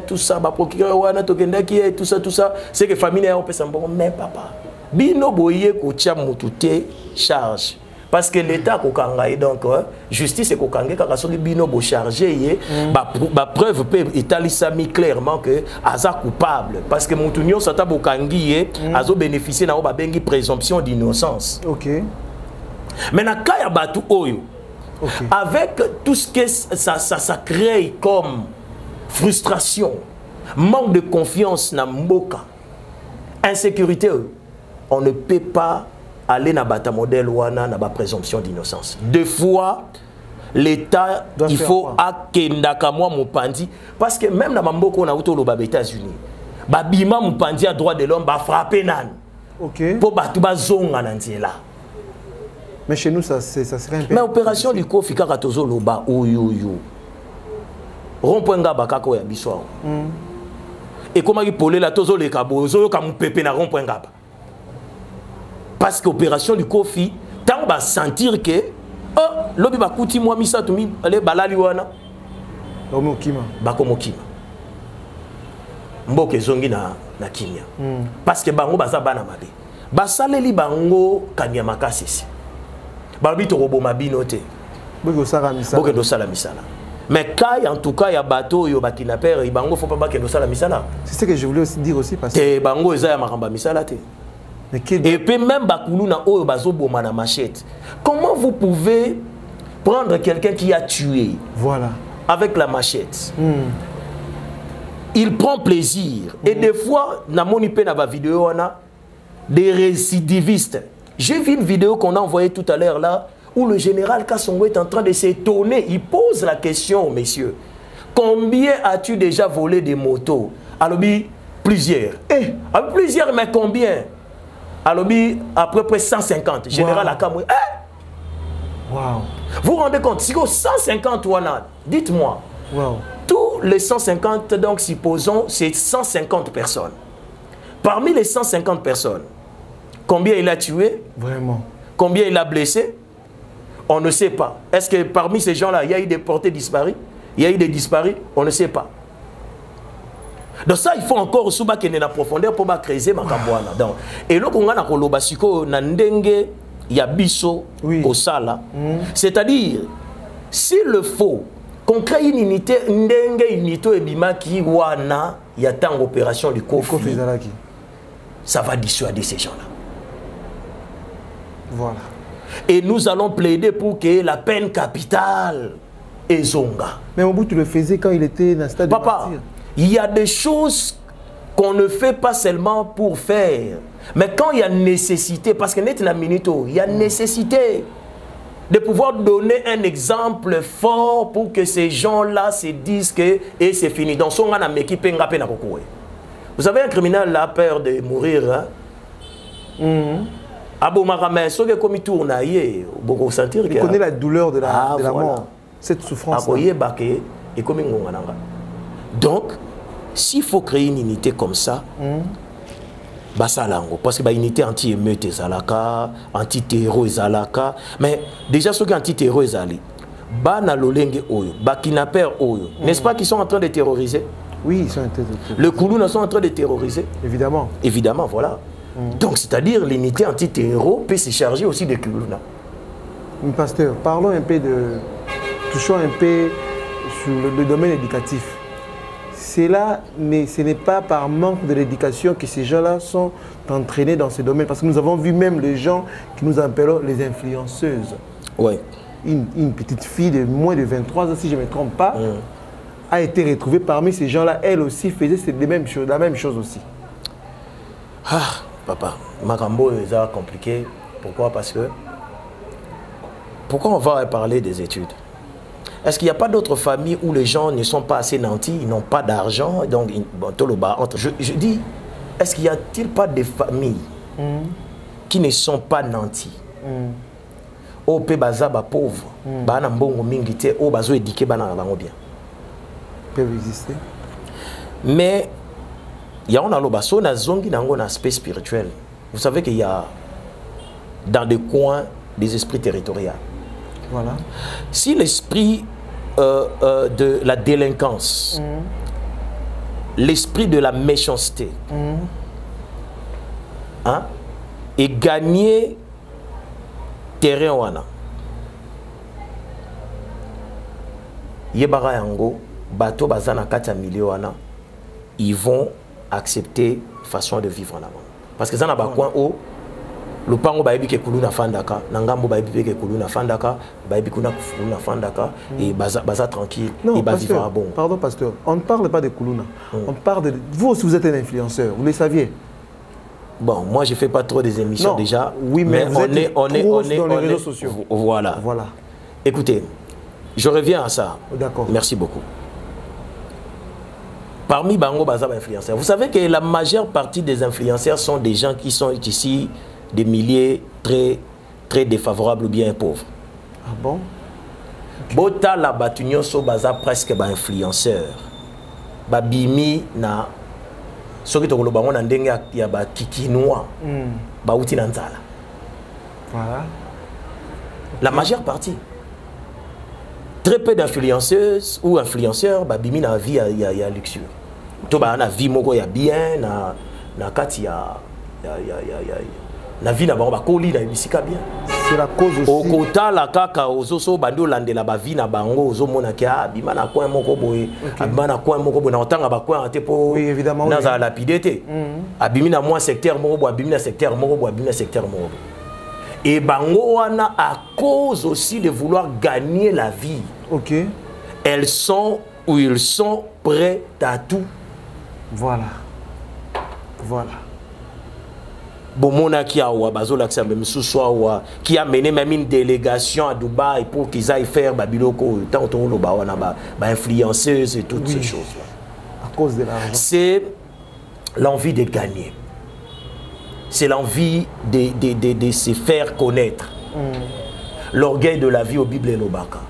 tout ça, bah procureur wana tokendaki tout ça, c'est que famille on peut s'en bon mais papa. Bino boye ko tia mutute charge. Parce que l'État kokanga et donc justice et kokangé kaka soki bino bo chargé ba preuve peut étalisa mi clairement que aza coupable parce que mutunyo sata bokangi azo bénéficier na ba bengi présomption d'innocence. OK. Mais na kaya batu oyo avec tout ce que ça crée comme frustration, manque de confiance na mboka, insécurité, on ne peut pas aller na bata modèle wana na ba présomption d'innocence. Deux fois l'État il faut akendaka moi mopandi parce que même na mboka na uto loba États-Unis ba bima mopandi à droit de l'homme ba frapper nan. OK. Pour batu ba zonga na nzela. Mais chez nous, ça serait un peu... Mais opération du Kofi Kakatozo Loba, oyoyo. Rond-point Gaba kako ya biswa. Et comment il polé la tozo le kabo, zo ka mpepe na rond-point Gaba. Parce que opération du Kofi, tant va sentir que oh, lobi ba kuti moi misa tumi ale balali wana. Omo kima. Ba komo kima. Mboke zongi na kimia. Parce que bango baza bana mabe. Ba saleli bango kanya makasisi. Barbito robo mabino te. Boko sala misala. Boko do sala misala. Mais kai en tout cas ya bateau yo bakinaper i bango faut pas ba ke do sala misala. C'est ce que je voulais aussi dire aussi parce que te bango eza ya makamba misala te. Et puis même bakulu na oyo bazo boma na machette. Comment vous pouvez prendre quelqu'un qui a tué voilà avec la machette? Il prend plaisir et des fois na moni pe na ba vidéo wana des récidivistes. J'ai vu une vidéo qu'on a envoyée tout à l'heure là, où le général Kassongo est en train de s'étonner. Il pose la question, messieurs. Combien as-tu déjà volé des motos? Alobi, plusieurs. Plusieurs, mais combien? Alobi, à peu près 150. Général Akamou. Wow. Vous vous rendez compte? Si 150 wana, dites-moi. Wow. Tous les 150, donc supposons, c'est 150 personnes. Parmi les 150 personnes, combien il a tué? Vraiment. Combien il a blessé? On ne sait pas. Est-ce que parmi ces gens-là, il y a eu des portés disparus? Il y a eu des disparus? On ne sait pas. Donc ça, il faut encore souba kene na profondeur pour pas creuser makabwana. Donc et là qu'on a koloba siko na ndenge ya biso au sala. C'est-à-dire s'il le faut qu'on crée une unité ndenge unité ebima ki wana ya tant opération du Kofi. Ça va dissuader ces gens-là. Voilà. Et nous allons plaider pour que la peine capitale est zonga. Mais au bout, tu le faisais quand il était dans le stade de martyr. Il y a des choses qu'on ne fait pas seulement pour faire. Mais quand il y a nécessité, parce que net la minute, il y a nécessité de pouvoir donner un exemple fort pour que ces gens-là se disent que et c'est fini. Donc, son gars n'a équipe ngapé na kokoué. Vous savez, un criminel a peur de mourir. Abo Maramé, ce qui est comme il tourne, il connaît la douleur de la mort, cette souffrance. Donc, s'il faut créer une unité comme ça, parce que la unité anti-émeute est zalaka, anti-terror est zalaka, mais déjà ceux qui anti-terror est zali, bana lolenge oyo, bakinaper oyo, n'est-ce pas qu'ils sont en train de terroriser? Oui, ils sont en train de terroriser. Le Koulouna sont en train de terroriser? Évidemment. Évidemment, voilà. Donc, c'est-à-dire l'unité anti-terror peut se charger aussi de Koulouna. Pasteur, parlons un peu de... Touchons un peu sur le domaine éducatif. Ce n'est pas par manque de l'éducation que ces gens-là sont entraînés dans ce domaine. Parce que nous avons vu même les gens que nous appelons les influenceuses. Ouais. Une petite fille de moins de 23 ans, si je ne me trompe pas, a été retrouvée parmi ces gens-là. Elle aussi faisait la même chose aussi. Ah, papa, Makambo est compliqué. Pourquoi? Parce que... Pourquoi on va parler des études? Est-ce qu'il n'y a pas d'autres familles où les gens ne sont pas assez nantis, ils n'ont pas d'argent, donc bon, je dis, est-ce qu'il n'y a-t-il pas des familles qui ne sont pas nantis? Au pe baza ba pauvre, ba na mbongo mingi te, au bazo éduqué ba na bango bien. Peuvent exister. Mais il y a un baso na zongi nango na aspect spirituel. Vous savez qu'il y a dans des coins des esprits territoriaux. Voilà. Si l'esprit de la délinquance, l'esprit de la méchanceté, hein, est gagné terrain wana, yebara yango bato bazana kata milio wana, ils vont accepter façon de vivre en avant. Parce que ça n'a pas coin haut. Le pango ba ke kuluna fandaka, nangambo ba ke kuluna fandaka, ba kuna kuluna fandaka et baza tranquille et ba vivre à bon. Pardon pasteur, on ne parle pas de kuluna. On parle de vous aussi, vous êtes un influenceur, vous le saviez. Bon, moi je fais pas trop des émissions déjà. Oui, mais vous êtes dans les réseaux sociaux. Voilà. Voilà. Écoutez, je reviens à ça. D'accord. Merci beaucoup. Parmi bango baza influenceurs, vous savez que la majeure partie des influenceurs sont des gens qui sont ici des milliers très défavorables ou bien pauvres. Ah bon? Bota la batunyo so baza presque ba influenceur. Ba bimi na soki to kolo bango na ndenge ya ba kikinois. Ba uti na nzala. Voilà. La majeure partie. Très peu d'influenceuses ou influenceurs ba bimi na vie ya luxure. To ba na vie moko ya bien na kati ya la vie na bango ba koli na bisika bien. C'est la cause aussi. Au kota la kaka ozoso bando landela ba vie na bango ozomona ki abima na coin moko boye, abima na coin moko boye na otanga ba coin ate po. Oui, évidemment. Na za lapidité. Abimi na moi secteur moko boye, abimi na secteur moko boye, abimi na secteur moko. Et bango wana à cause aussi de vouloir gagner la vie. OK. Elles sont ou ils sont prêts à tout. Voilà. Voilà. Bomona qui a qui a mené même une délégation à Dubaï pour qu'ils aillent faire Babiloko, tant influenceuse et toutes ces choses-là. À cause de l'argent. C'est l'envie de gagner. C'est l'envie de se faire connaître. L'orgueil de la vie au Bible et l'Obaka.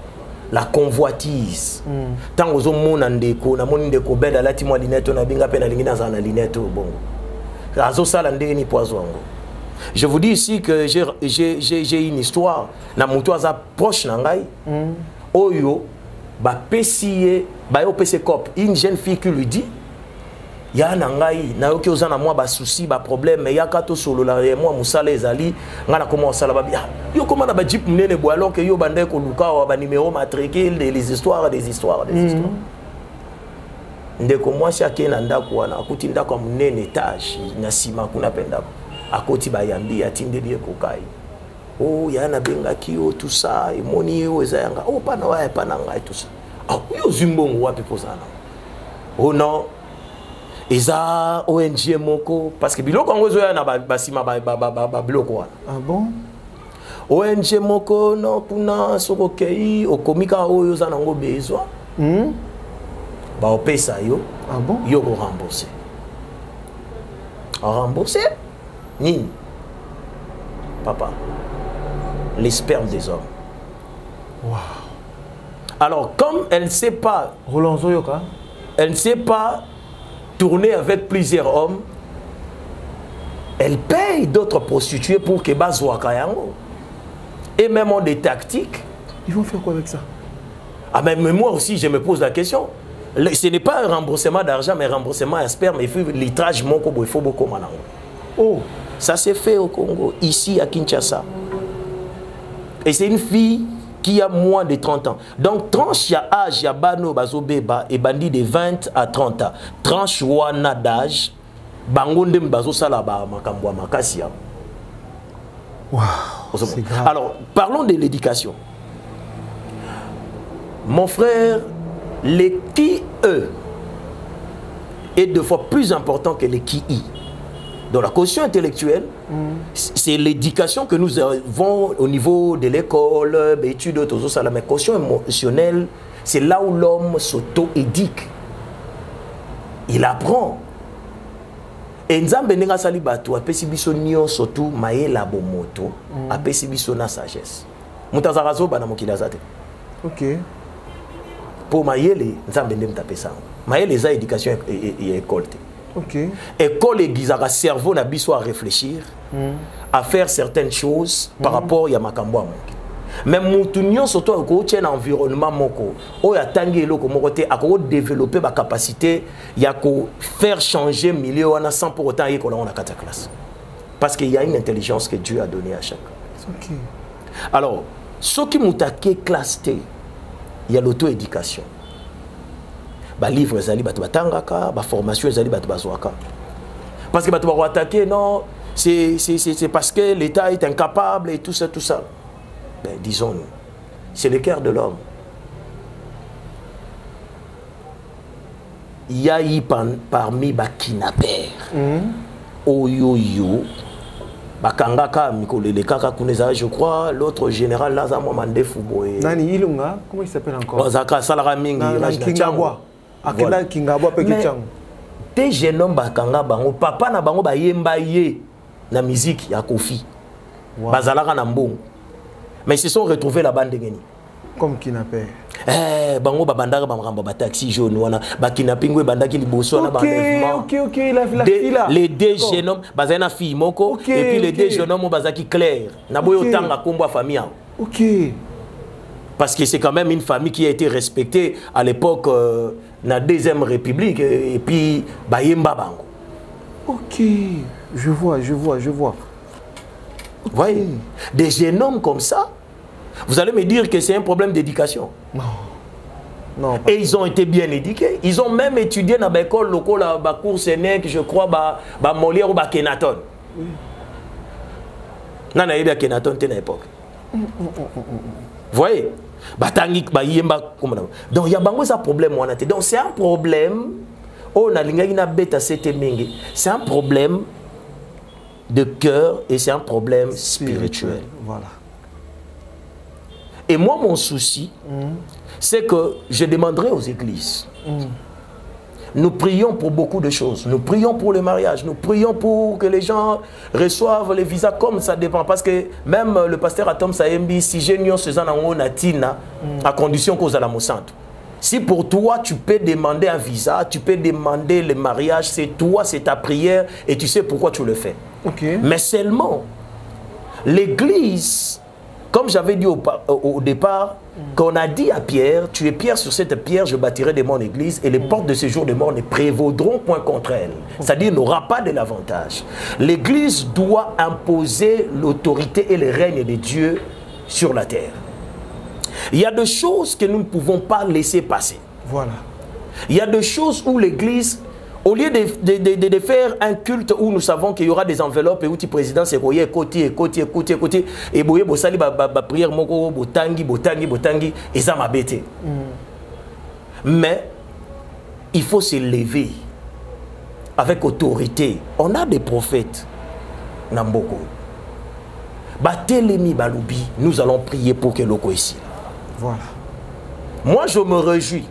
La convoitise. Tant aux hommes ndeko, na moni ndeko beda lati mwa lineto na binga pe na lingina za na lineto bongo. Je vous dis ici que j'ai une histoire. Na mutu aza proche nangai. Oyo ba pesiye ba yo pese cop. Une jeune fille qui lui dit ya nangai na yo ki ozana moi ba souci ba problème mais ya kato solo la moi musala ezali ngana comment sala ba yo comment na ba jeep mnene bo alors que yo bande ko luka wa ba numéro matricule des histoires ndeko mwasi akena ndako wana akuti ndako ya munene etage na sima kuna penda akoti bayambi atindeli ekokai oh yana benga kio tout ça emoni yo ezayanga oh pana wa pana ngai tout ça ah yo zimbongo wapi pozana oh non eza ONG moko parce que biloko ngo zo yana basima ba biloko wana. Ah bon? ONG moko no kuna sokokei okomika oyo za nango bezwa. Ba opesa yo. Ah bon? Yo ko rembourser. Rembourser? Nini? Papa. Les spermes des hommes. Wow. Alors comme elle ne sait pas Rolonzo Yoka, elle ne sait pas tourner avec plusieurs hommes, elle paye d'autres prostituées pour que bazouaka yango. Et même ont des tactiques. Ils vont faire quoi avec ça? Ah mais moi aussi je me pose la question. Ce n'est pas un remboursement d'argent mais un remboursement à sperme. Il faut litrage moko il faut beaucoup manango. Oh, ça s'est fait au Congo, ici à Kinshasa. Et c'est une fille qui a moins de 30 ans. Donc, tranche ya âge, ya bano bazobeba et bandi de 20 à 30 ans. Tranche wana d'âge, bangonde bazo sala ba makambo makasia. Wow, c'est grave. Alors, parlons de l'éducation. Mon frère, les qui-eux est deux fois plus important que les qui-i. Donc la quotient intellectuelle, c'est l'éducation que nous avons au niveau de l'école, études, mais quotient émotionnelle, c'est là où l'homme s'auto-éduque. Il apprend. Et Nzambe nenga sali bato apesi biso nyonso tu mayela bomoto apesi biso na sagesse. Mutaza zo bana mokili azate. OK. Pour mayele Nzambe ndem tapesa. Mayele za éducation et école. OK. École egizaka cerveau na biso à réfléchir, à faire certaines choses par rapport à makambo amoki. Mais mutu nyonso to ko tien environnement moko o ya tangi eloko moko te ako développer ba capacité ya ko faire changer milieu wana sans pour autant y ko na kata classe. Parce qu'il y a une intelligence que Dieu a donnée à chacun. OK. Alors, ce qui mutake classe T, il y a l'auto-éducation. Ba livre zali batu batangaka, ba formation zali batu bazwaka. Parce que batu ba attaquer non, c'est parce que l'État est incapable et tout ça tout ça. Ben, disons-nous, c'est le cœur de l'homme. Il y a eu parmi les kidnappeurs, Oyoyo, Bakangaka, Mikolele Kaka Kuneza, je crois, l'autre général Lazamo Mandefu Boye. Nani Ilunga, comment il s'appelle encore? Zaka Salaramingi, Kingabwa. Akela Kingabwa Pekechang. Des jeunes hommes Bakanga Bango, papa na Bango Bayemba Ye, na musique, ya Kofi. Bazalaka Nambong. Mais ils se sont retrouvés là-bas. Comme kidnappé. Bango babandaka ba taxi jaune wana ba kidnapping we bandaki liboso na ba enlèvement. OK, la fille là. Les deux jeunes hommes bazana fille moko et puis les deux jeunes hommes bazaki clair. Na boyo tanga kombo famille. OK. Parce que c'est quand même une famille qui a été respectée à l'époque na deuxième république et puis bayemba bango. OK, je vois. Vous voyez, des jeunes hommes comme ça, vous allez me dire que c'est un problème d'éducation. Non. Et ils ont été bien éduqués. Ils ont même étudié dans l'école locale, à cours Sénèque, je crois, à Molière ou à Kenaton. Non, il y a Kenaton à l'époque. Vous voyez? Donc il y a un problème. Donc c'est un problème. C'est un problème de cœur et c'est un problème spirituel. Voilà. Et moi, mon souci, c'est que je demanderai aux églises. Nous prions pour beaucoup de choses. Nous prions pour le mariage. Nous prions pour que les gens reçoivent les visas comme ça dépend. Parce que même le pasteur Atom Sayembi, si j'ai une à condition qu'on a la Monsanto. Si pour toi, tu peux demander un visa, tu peux demander le mariage, c'est toi, c'est ta prière et tu sais pourquoi tu le fais. Okay. Mais seulement, l'église, comme j'avais dit au départ, qu'on a dit à Pierre, tu es Pierre, sur cette pierre, je bâtirai de mon église et les portes de ce jour de mort ne prévaudront point contre elle. C'est-à-dire, n'aura pas de l'avantage. L'église doit imposer l'autorité et le règne de Dieu sur la terre. Il y a des choses que nous ne pouvons pas laisser passer. Voilà. Il y a des choses où l'église, au lieu de faire un culte où nous savons qu'il y aura des enveloppes et où le président c'est quoi, côté, et boye bosali ba prière moko botangi et ça m'a bêté. Mais il faut se lever avec autorité. On a des prophètes Namboko. Batelemi balubi, nous allons prier pour que l'oko ici. Voilà. Moi, je me réjouis.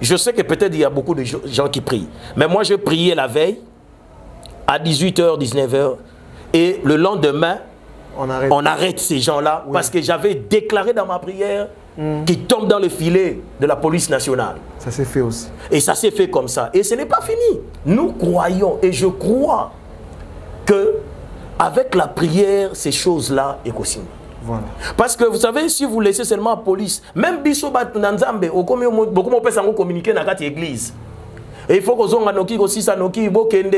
Je sais que peut-être il y a beaucoup de gens qui prient. Mais moi, je priais la veille à 18h, 19h. Et le lendemain, on arrête ces gens-là. Oui. Parce que j'avais déclaré dans ma prière qu'ils tombent dans le filet de la police nationale. Ça s'est fait aussi. Et ça s'est fait comme ça. Et ce n'est pas fini. Nous croyons et je crois que avec la prière, ces choses-là est possible. Voilà. Parce que vous savez, si vous laissez seulement la police, même biso Nanzambe, beaucoup de personnes communiquer dans l'église. Et il faut que vous ayez aussi ça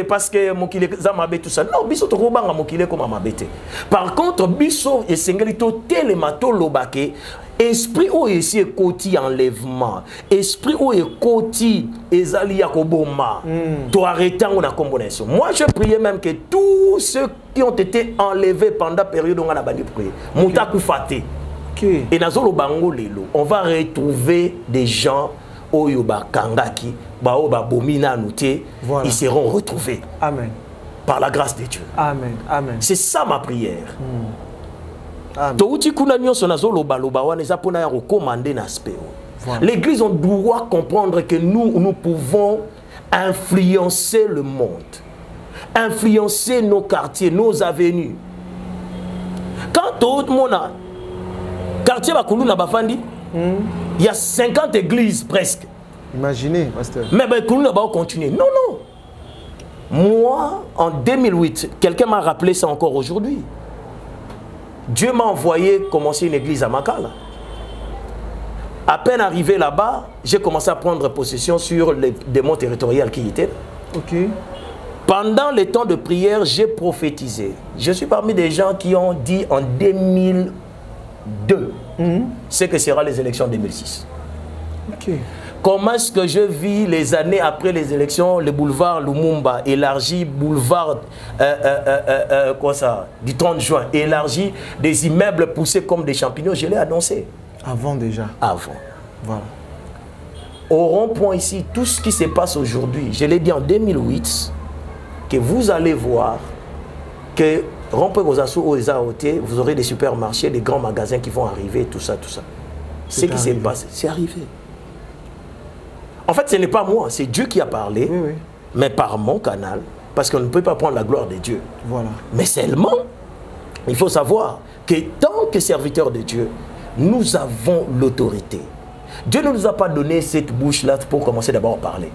parce que mokile zamabe tout ça. Non, biso to banga mokile comme amabete. Par contre, biso et sengelito telemato lobake esprit ou ici koti enlèvement, esprit ou koti ezali ya koboma. To arrêter on a combinaison. Moi je priais même que tous ceux qui ont été enlevés pendant la période où on a bandi prier, mutaku faté. Et nazolo bango lelo, on va retrouver des gens Oyoba Kangaki, Baoba Bomina Nouté, voilà. Ils seront retrouvés. Amen. Par la grâce de Dieu. Amen. Amen. C'est ça ma prière. Touti kuna nyonso nazolo baloba wana eza pona ya recommander na aspect. Voilà. L'église, on doit comprendre que nous pouvons influencer le monde, influencer nos quartiers, nos avenues. Quand tout le monde a quartier Bakoulou na Bafandi, il y a 50 églises presque. Imaginez, pasteur. Mais Bakoulou n'a pas continué. Non, non. Moi, en 2008, quelqu'un m'a rappelé ça encore aujourd'hui. Dieu m'a envoyé commencer une église à Makala. À peine arrivé là-bas, j'ai commencé à prendre possession sur les démons territoriaux qui étaient là. Ok. Pendant les temps de prière, j'ai prophétisé. Je suis parmi des gens qui ont dit en 2002 ce que sera les élections 2006. Ok. Comment est-ce que je vis les années après les élections, le boulevard Lumumba élargi, boulevard quoi ça, du 30 juin élargi, des immeubles poussés comme des champignons, je l'ai annoncé. Avant déjà. Avant. Voilà. Au rond-point ici, tout ce qui se passe aujourd'hui, je l'ai dit en 2008, que vous allez voir que rond-point Gozassou aux AOT, vous aurez des supermarchés, des grands magasins qui vont arriver, tout ça, tout ça. Ce qui s'est passé, c'est arrivé. En fait, ce n'est pas moi, c'est Dieu qui a parlé, mais par mon canal, parce qu'on ne peut pas prendre la gloire de Dieu. Voilà. Mais seulement, il faut savoir que tant que serviteurs de Dieu, nous avons l'autorité. Dieu ne nous a pas donné cette bouche-là pour commencer d'abord à parler,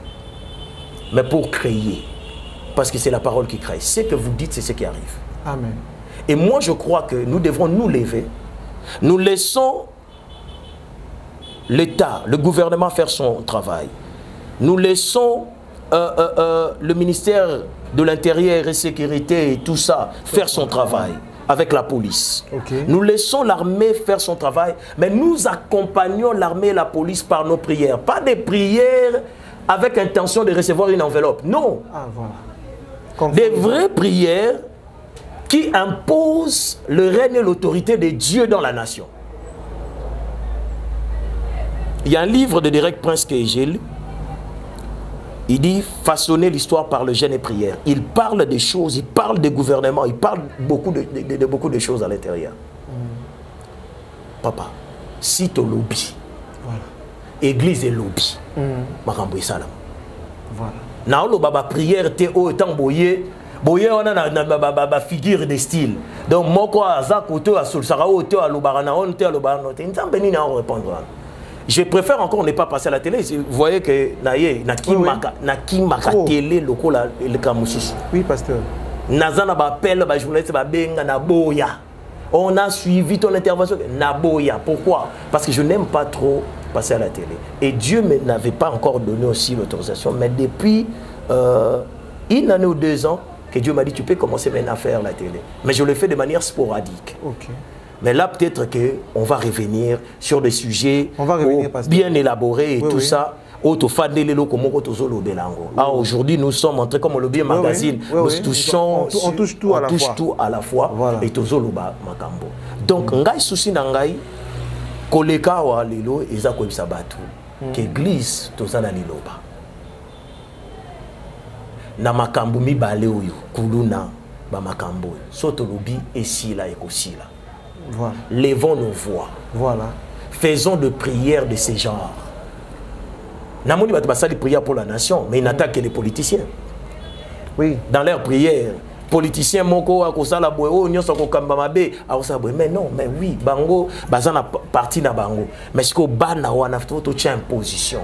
mais pour créer. Parce que c'est la parole qui crée. Ce que vous dites, c'est ce qui arrive. Amen. Et moi, je crois que nous devrons nous lever. Nous laissons l'État, le gouvernement faire son travail. Nous laissons le ministère de l'Intérieur et Sécurité et tout ça faire son travail avec la police. Okay. Nous laissons l'armée faire son travail, mais nous accompagnons l'armée et la police par nos prières. Pas des prières avec intention de recevoir une enveloppe. Non. Ah, voilà. Comme des vraies prières qui imposent le règne et l'autorité de Dieu dans la nation. Il y a un livre de Derek Prince que j'ai lu. Il dit façonner l'histoire par le jeûne et prière. Il parle des choses, il parle des gouvernements, il parle beaucoup de choses à l'intérieur. Papa, si tu lobby, voilà. Église et lobby, makambo salam. Voilà. Naolo baba prière te o temps boyer on a na figure de style. Donc moko aza koto asul sarao te alobarana on te alobarana te nzambe ni na répondre. Je préfère encore ne pas passer à la télé. Vous voyez que Naki maka télé le kamusus. Oui, pasteur. Nazana bapel ba journaliste ba benga na boya. On a suivi ton intervention na boya. Pourquoi? Parce que je n'aime pas trop passer à la télé. Et Dieu n'avait pas encore donné aussi l'autorisation. Mais depuis une année ou 2 ans, que Dieu m'a dit, tu peux commencer maintenant à faire la télé. Mais je le fais de manière sporadique. Ok. Mais là, peut-être qu'on va revenir sur des sujets bien élaborés et tout ça. Aujourd'hui, nous sommes entrés comme le bien magazine. Nous touchons, on touche tout à la fois. Voilà. Et makambo. Donc, ngai souci nangai koleka wa lelo eza ko bisabatu que église tozana liloba. Na makambo mibale oyo kuluna ba makambo. Soto lobi esila ekosila. Voilà. Levons nos voix. Voilà. Faisons de prières de ce genre. Namoni batu basali prière pour la nation, mais ils n'attaquent que les politiciens. Oui. Dans leurs prières, politiciens moko akosala boye o nyoso kokamba mabe akosala boye. Mais non, mais oui, bango bazana parti na bango. Mais ce que bana wana to tient position.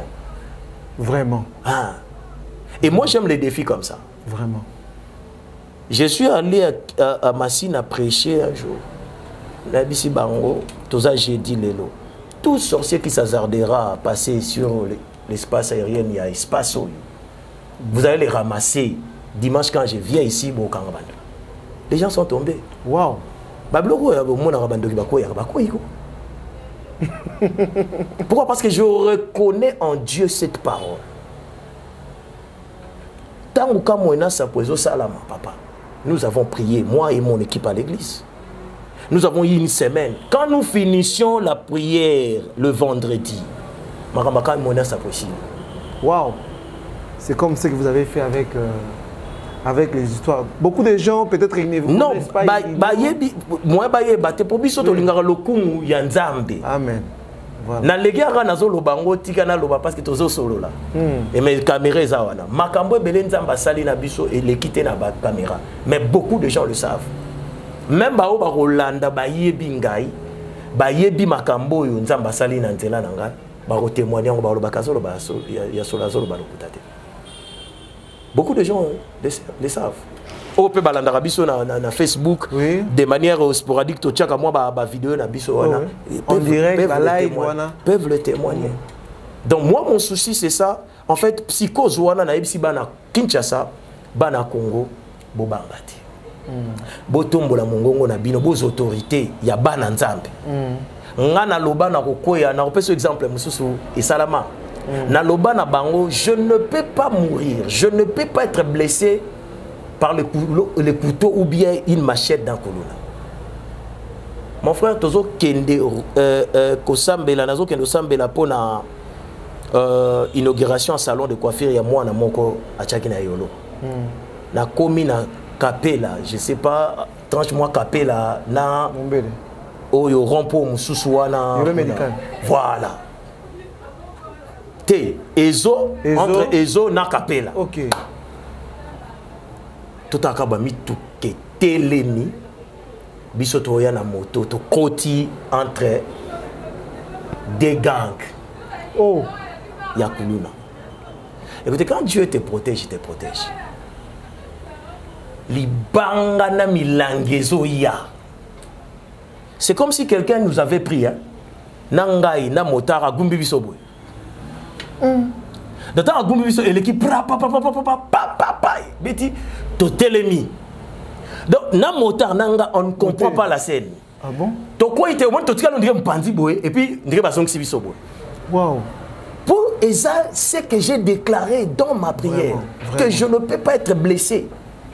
Vraiment. Ah. Et moi j'aime les défis comme ça. Vraiment. Je suis allé à Massine à prêcher un jour. Nabisi bango, toza jeudi lelo. Tout sorcier qui s'hasardera à passer sur l'espace aérien, il y a espace. Vous allez les ramasser. Dimanche quand je viens ici, les gens sont tombés. Waouh. Pourquoi? Parce que je reconnais en Dieu cette parole. Tant que papa, nous avons prié, moi et mon équipe à l'église. Nous avons eu une semaine. Quand nous finissions la prière le vendredi, waouh. C'est comme ce que vous avez fait avec les histoires. Beaucoup de gens, peut-être, ils ne vous connaissent pas. Non, moi, Amen. Voilà. Na legiara nazo lobango tika na loba parce que tozo solo là. Et mes caméras za wana. Makambo ebele nzamba sali na biso et l'équité na ba caméra. Mais beaucoup de gens le savent. Même ba o ba Rolanda ba yebi ngai, ba yebi makambo yo nzamba sali na nzela na ngai, ba ko témoigner ba loba kazolo ba so ya sola zolo ba lokutate. Beaucoup de gens le savent. On peut balandara biso na Facebook de manière sporadique to tchaka moi ba vidéo na biso wana en direct ba live wana peuvent le témoigner. Donc moi mon souci c'est ça en fait psychose wana na ebisi bana Kinshasa bana Congo bo bangati. Botombola mongongo na bino bo autorité ya bana nzambe. Ngana loba na kokoya na kopesa exemple mususu esalama. Na loba na bango je ne peux pas mourir, je ne peux pas être blessé par le couteau ou bien une machette dans Kolona. Mon frère Tozo Kende Kosambela Nazo Kendo Sambela pour la inauguration en salon de coiffure il y a moi na moko à Tchakina Yolo. Na komi na Kapela, je sais pas tranche moi Kapela na Oyo rompo mususu wana. Voilà. Te Ezo entre Ezo na Kapela. OK. Tout à kaba mi tout que telemi bisoto ya na moto to koti entre des gangs. Oh, Yakuluna. Écoutez, quand Dieu te protège, il te protège. Libanga na milangezo ya. C'est comme si quelqu'un nous avait pris hein. Nangai na motara gumbi bisobo. De temps à gumbi biso et l'équipe Betty totelemi. Donc na motar nanga on ne comprend pas la scène. Ah bon? To quoi était au moins to tika on dirait mpandi boy et puis on dirait basong sibiso boy. Wow. Pour Eza, c'est que j'ai déclaré dans ma prière que je ne peux pas être blessé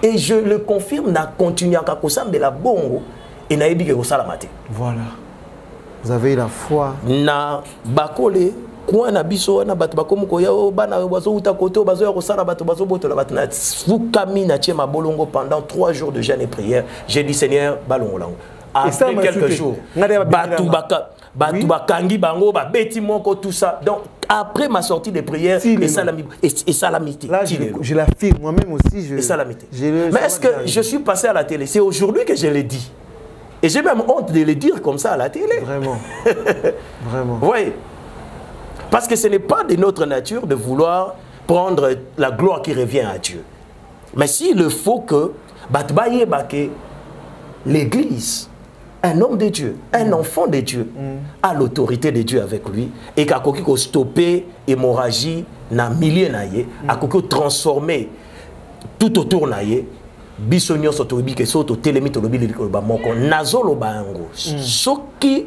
et je le confirme na continuer à kosam de la bongo et na ebi ke salamate. Voilà. Vous avez la foi. Na bakole quoi na biso na bato bakomo ko ya bana bazo uta koto bazo ya kosala bato bazo botola bato na fukami na tiema bolongo pendant 3 jours de jeûne et prière. J'ai dit Seigneur balongo lango. Après quelques jours bato bakangi bango ba beti moko tout ça. Donc après ma sortie de prière et salamité. Là je l'affirme moi-même aussi et salamité. Mais est-ce que je suis passé à la télé? C'est aujourd'hui que je l'ai dit. Et j'ai même honte de le dire comme ça à la télé. Vraiment. Vraiment. Oui. Parce que ce n'est pas de notre nature de vouloir prendre la gloire qui revient à Dieu. Mais s'il faut que l'Église, un homme de Dieu, un enfant de Dieu, a l'autorité de Dieu avec lui et qu'a stoppé l'hémorragie na milliers naïe, a transformé tout autour naïe, bisogno sotobi que soto telemi to lobi ba moko nazolo bango soki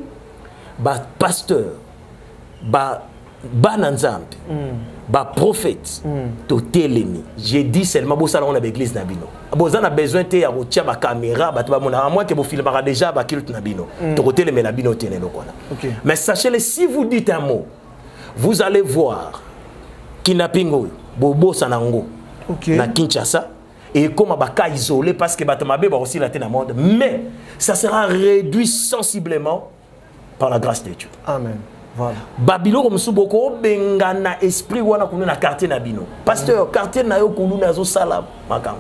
ba pasteur ba bananzambe ba prophète to telemi j'ai dit seulement bo sala on a l'église na bino bozana besoin te ya rotia ba caméra ba to ba mona à moins que bo filmera déjà ba culte na bino to ko telemi na bino tenelo kona. Mais sachez-le, si vous dites un mot vous allez voir kinapingo bobo sanango na Kinshasa et comme un cas isolé parce que Batamabé va aussi la tête dans le monde, mais ça sera réduit sensiblement par la grâce de Dieu. Amen. Voilà. Babylone comme suboko bengana esprit wana kunu na quartier na bino. Pasteur quartier na yo kunu na zo sala makam.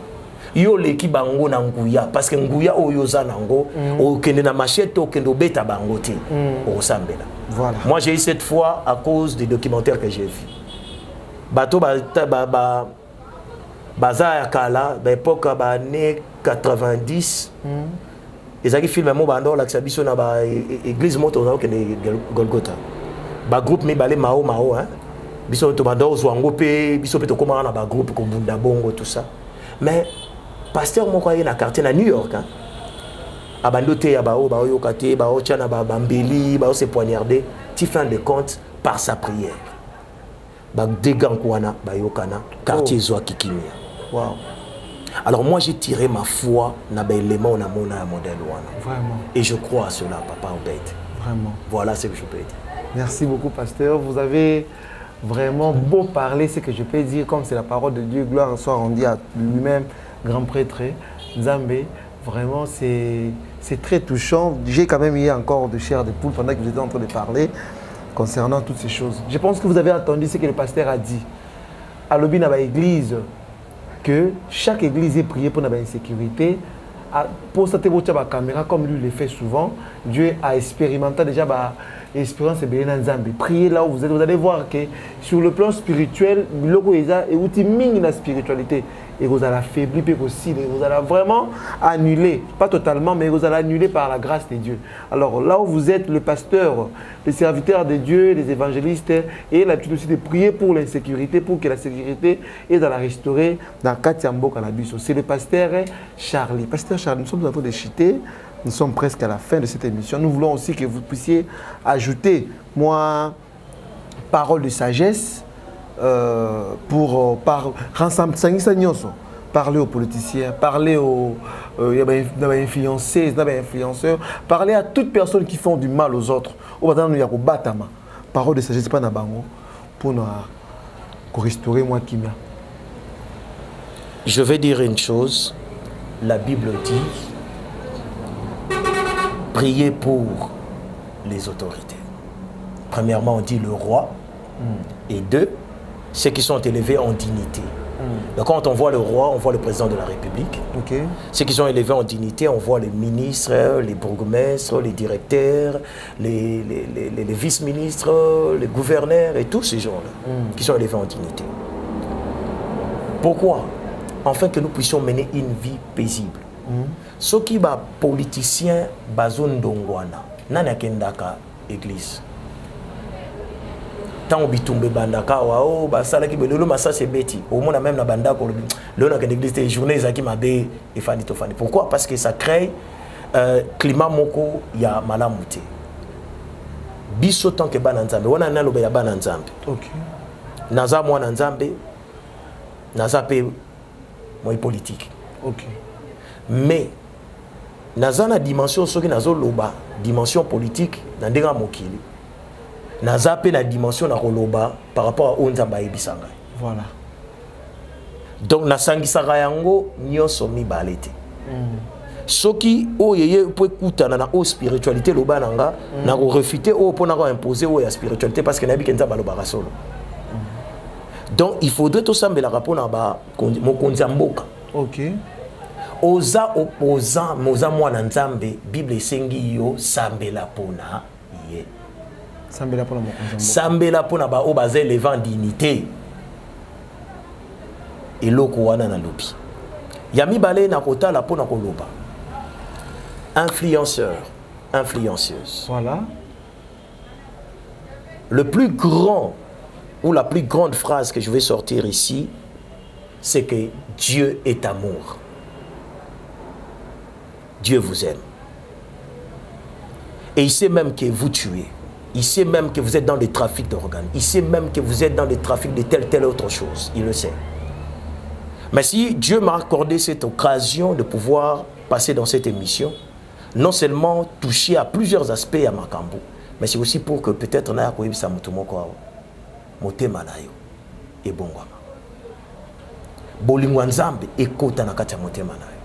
Yo leki bango na nguya parce que nguya oyo za nango o kende na machette o kende beta bango ti o sambela. Voilà. Moi j'ai eu cette fois à cause des documentaires que j'ai vu. Bato Baza ya kala, l'époque ba année 90. Les amis filment mo bando la xabiso na ba église moto na okende Golgotha. Ba groupe mi balé mao hein. Biso to bando zwango pe biso pe to komara na ba groupe ko bunda bongo tout ça. Mais pasteur moko aye na quartier na New York hein. Abando te ya ba o ba yokate ba o tchana ba mbeli ba o se poignarder, ti fin de compte par sa prière. Ba degan kwana ba yokana quartier zo kikimia. Wow. Alors moi j'ai tiré ma foi na ba élément na mona modèle wana. Vraiment. Et je crois à cela papa Obed. Vraiment. Voilà ce que je peux dire. Merci beaucoup pasteur, vous avez vraiment beau parler, ce que je peux dire comme c'est la parole de Dieu, gloire soit rendue à lui-même, grand prêtre Nzambe. Vraiment c'est très touchant. J'ai quand même eu encore de chair de poule pendant que vous étiez en train de parler. concernant toutes ces choses. Je pense que vous avez entendu ce que le pasteur a dit. À l'objet de l'église, que chaque église est priée pour l'insécurité. Pour cette caméra, comme lui le fait souvent, Dieu a expérimenté déjà l'expérience de priez là où vous êtes. Vous allez voir que sur le plan spirituel, il y a une spiritualité. Et vous allez affaiblir, aussi, vous allez vraiment annuler, pas totalement, mais vous allez annuler par la grâce de Dieu. Alors là où vous êtes, le pasteur, les serviteurs de Dieu, les évangélistes, et l'habitude aussi de prier pour l'insécurité, pour que la sécurité est dans la restaurer dans Katiambo Cannabis. C'est le pasteur Charlie. Pasteur Charlie, nous sommes en train de chuter. Nous sommes presque à la fin de cette émission. Nous voulons aussi que vous puissiez ajouter, moi, parole de sagesse, pour parler aux politiciens, parler aux influenceurs, parler à toutes personnes qui font du mal aux autres. Parole de sagesse, pas pour nous restaurer moi qui m'a. Je vais dire une chose. La Bible dit priez pour les autorités. Premièrement, on dit le roi. Et deux, ceux qui sont élevés en dignité. Donc quand on voit le roi, on voit le président de la République. Okay. Ceux qui sont élevés en dignité, on voit les ministres, les bourgmestres, les directeurs, les vice-ministres, les gouverneurs et tous ces gens-là qui sont élevés en dignité. Pourquoi? Afin que nous puissions mener une vie paisible. Ceux qui sont politiciens, bazon dongwana, nana kendaka église. Tant bitumbe bandaka wao basala ki belolo massa c'est beti au moins même na bandako le na l'église des journées zaki mabe et fani to fani. Pourquoi? Parce que ça crée climat moko ya malamuté biso tant que bana nzambe wana na lobe ya bana nzambe. OK. Naza mwana nzambe naza pe moi politique. OK. Mais naza na dimension soki nazo loba dimension politique na ndenga mokili. Naza pe na dimension na koloba par rapport à onzamba ebisanga. Voilà. Donc na sangisaka yango nyoso mibale te. Soki oyeye po ekutana na o spiritualité loba nanga na ko refuter o pona ko imposer o ya spiritualité parce que na bi kenza baloba solo. Donc il faudrait tout sambela rapport na ba mokonzi mboka. OK. Oza opposant moza mwana nzambe Bible esengi yo sambela pona ye. Sambela pona mokonzi mboka. Sambela pona ba o baze levant dignité. Eloko wana na lobi. Yami balé na kota la pona koloba. Influenceur, influenceuse. Voilà. Le plus grand ou la plus grande phrase que je vais sortir ici, c'est que Dieu est amour. Dieu vous aime. Et il sait même que vous tuez. Il sait même que vous êtes dans des trafics d'organes. Il sait même que vous êtes dans des trafics de telle autre chose. Il le sait. Mais si Dieu m'a accordé cette occasion de pouvoir passer dans cette émission, non seulement toucher à plusieurs aspects à Makambo, mais c'est aussi pour que peut-être on ait accueilli ça motema na yo et bongwama. Bolingwa nzambe ekota na kati ya motema na yo.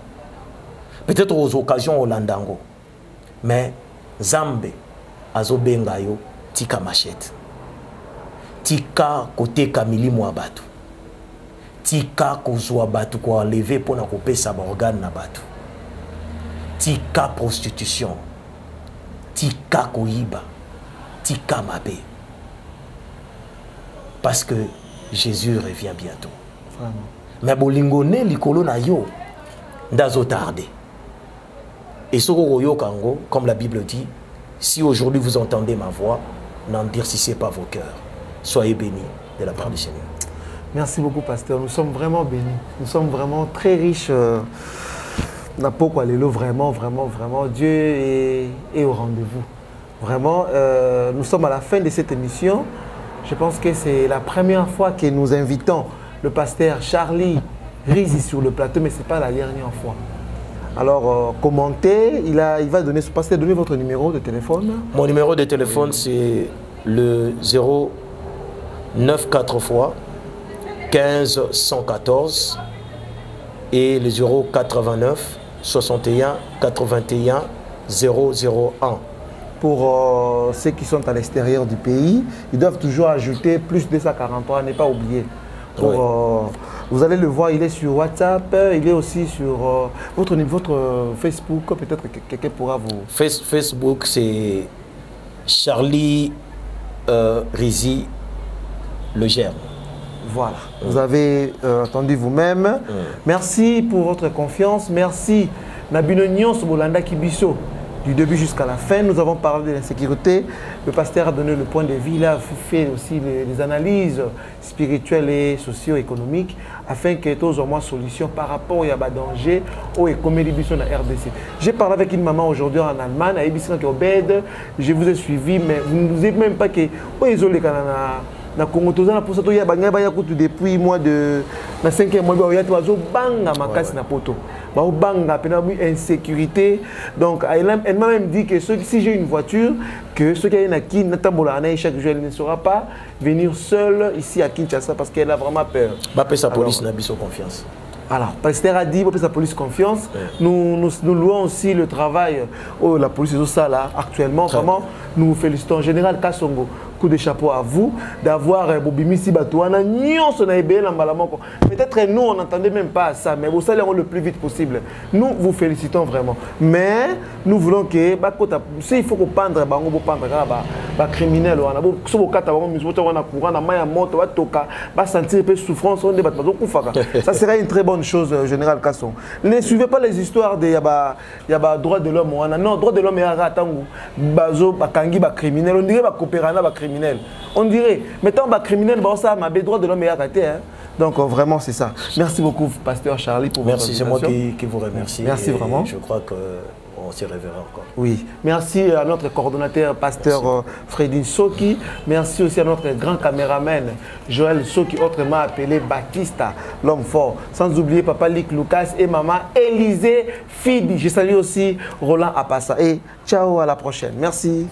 Peut-être aux occasions olandango. Mais nzambe azobenga yo tika machette. Tika koteka milimo ya batu. Tika kozwa batu ko enlever pona kopesa ba organe na batu. Tika prostitution. Tika koyiba. Tika mabe. Parce que Jésus revient bientôt. Vraiment. Mais bolingone likolo na yo ndazo tarder. Et ce kango, comme la Bible dit, si aujourd'hui vous entendez ma voix, n'endurcissez pas vos cœurs. Soyez bénis de la part du Seigneur. Merci beaucoup, pasteur. Nous sommes vraiment bénis. Nous sommes vraiment très riches. Vraiment, Dieu est au rendez-vous. Vraiment, nous sommes à la fin de cette émission. Je pense que c'est la première fois que nous invitons le pasteur Charlie Rizi sur le plateau, mais ce n'est pas la dernière fois. Alors, commentez, il va donner, pasteur, donnez votre numéro de téléphone. Mon numéro de téléphone, c'est le 09 fois 15 114 et le 089 61 81 001. pour ceux qui sont à l'extérieur du pays, ils doivent toujours ajouter plus 243, ne pas oublier. Vous allez le voir, il est sur WhatsApp, il est aussi sur votre Facebook, peut-être que quelqu'un pourra vous... Facebook, c'est Charlie Rizy Le Germe. Voilà, vous avez entendu vous-même. Merci pour votre confiance, merci. Nabino Nyons Bolanda Kibiso. Du début jusqu'à la fin, nous avons parlé de l'insécurité. Le pasteur a donné le point de vue, il a fait aussi les analyses spirituelles et socio-économiques afin que tous au moins solution par rapport à danger au économie de la RDC. J'ai parlé avec une maman aujourd'hui en Allemagne, à Ebissan Obed. Je vous ai suivi, mais vous ne vous dites même pas que na Congo tozana pour ça to ya banga ba ya kutu depuis mois de na 5e mois ba ya to zo banga makasi na poto ba banga pena insécurité. Donc elle m'a même dit que si j'ai une voiture, que ceux qui na qui natambola na chaque jour elle ne saura pas venir seule ici à Kinshasa parce qu'elle a vraiment peur. Ba pe sa police na biso confiance. Alors, le pasteur a dit, la police confiance. Nous louons aussi le travail de la police là actuellement. Vraiment, nous félicitons Général Kassongo. Coup de chapeau à vous d'avoir Bobimisi Batouana. Peut-être nous, on n'entendait même pas ça, mais vous allez le plus vite possible. Nous vous félicitons vraiment. Mais nous voulons que, s'il faut qu'on pendre, criminel, sentir un peu de souffrance, ça serait une très bonne chose, Général Kasson. Ne suivez pas les histoires de droits de l'homme. Non, droits de l'homme, criminel. On dirait criminel. On dirait, mettons criminel, ça m'a droit de l'homme est arrêté. Donc vraiment c'est ça. Merci beaucoup Pasteur Charlie pour votre invitation. Merci, c'est moi qui vous remercie. Merci vraiment. Je crois qu'on s'y reverra encore. Oui, merci à notre coordonnateur Pasteur Fredin Soki. Merci aussi à notre grand caméraman Joël Soki, autrement appelé Batista, l'homme fort. Sans oublier Papa Lick Lucas et Maman Élisée Fidi. Je salue aussi Roland Apassa. Et ciao, à la prochaine. Merci.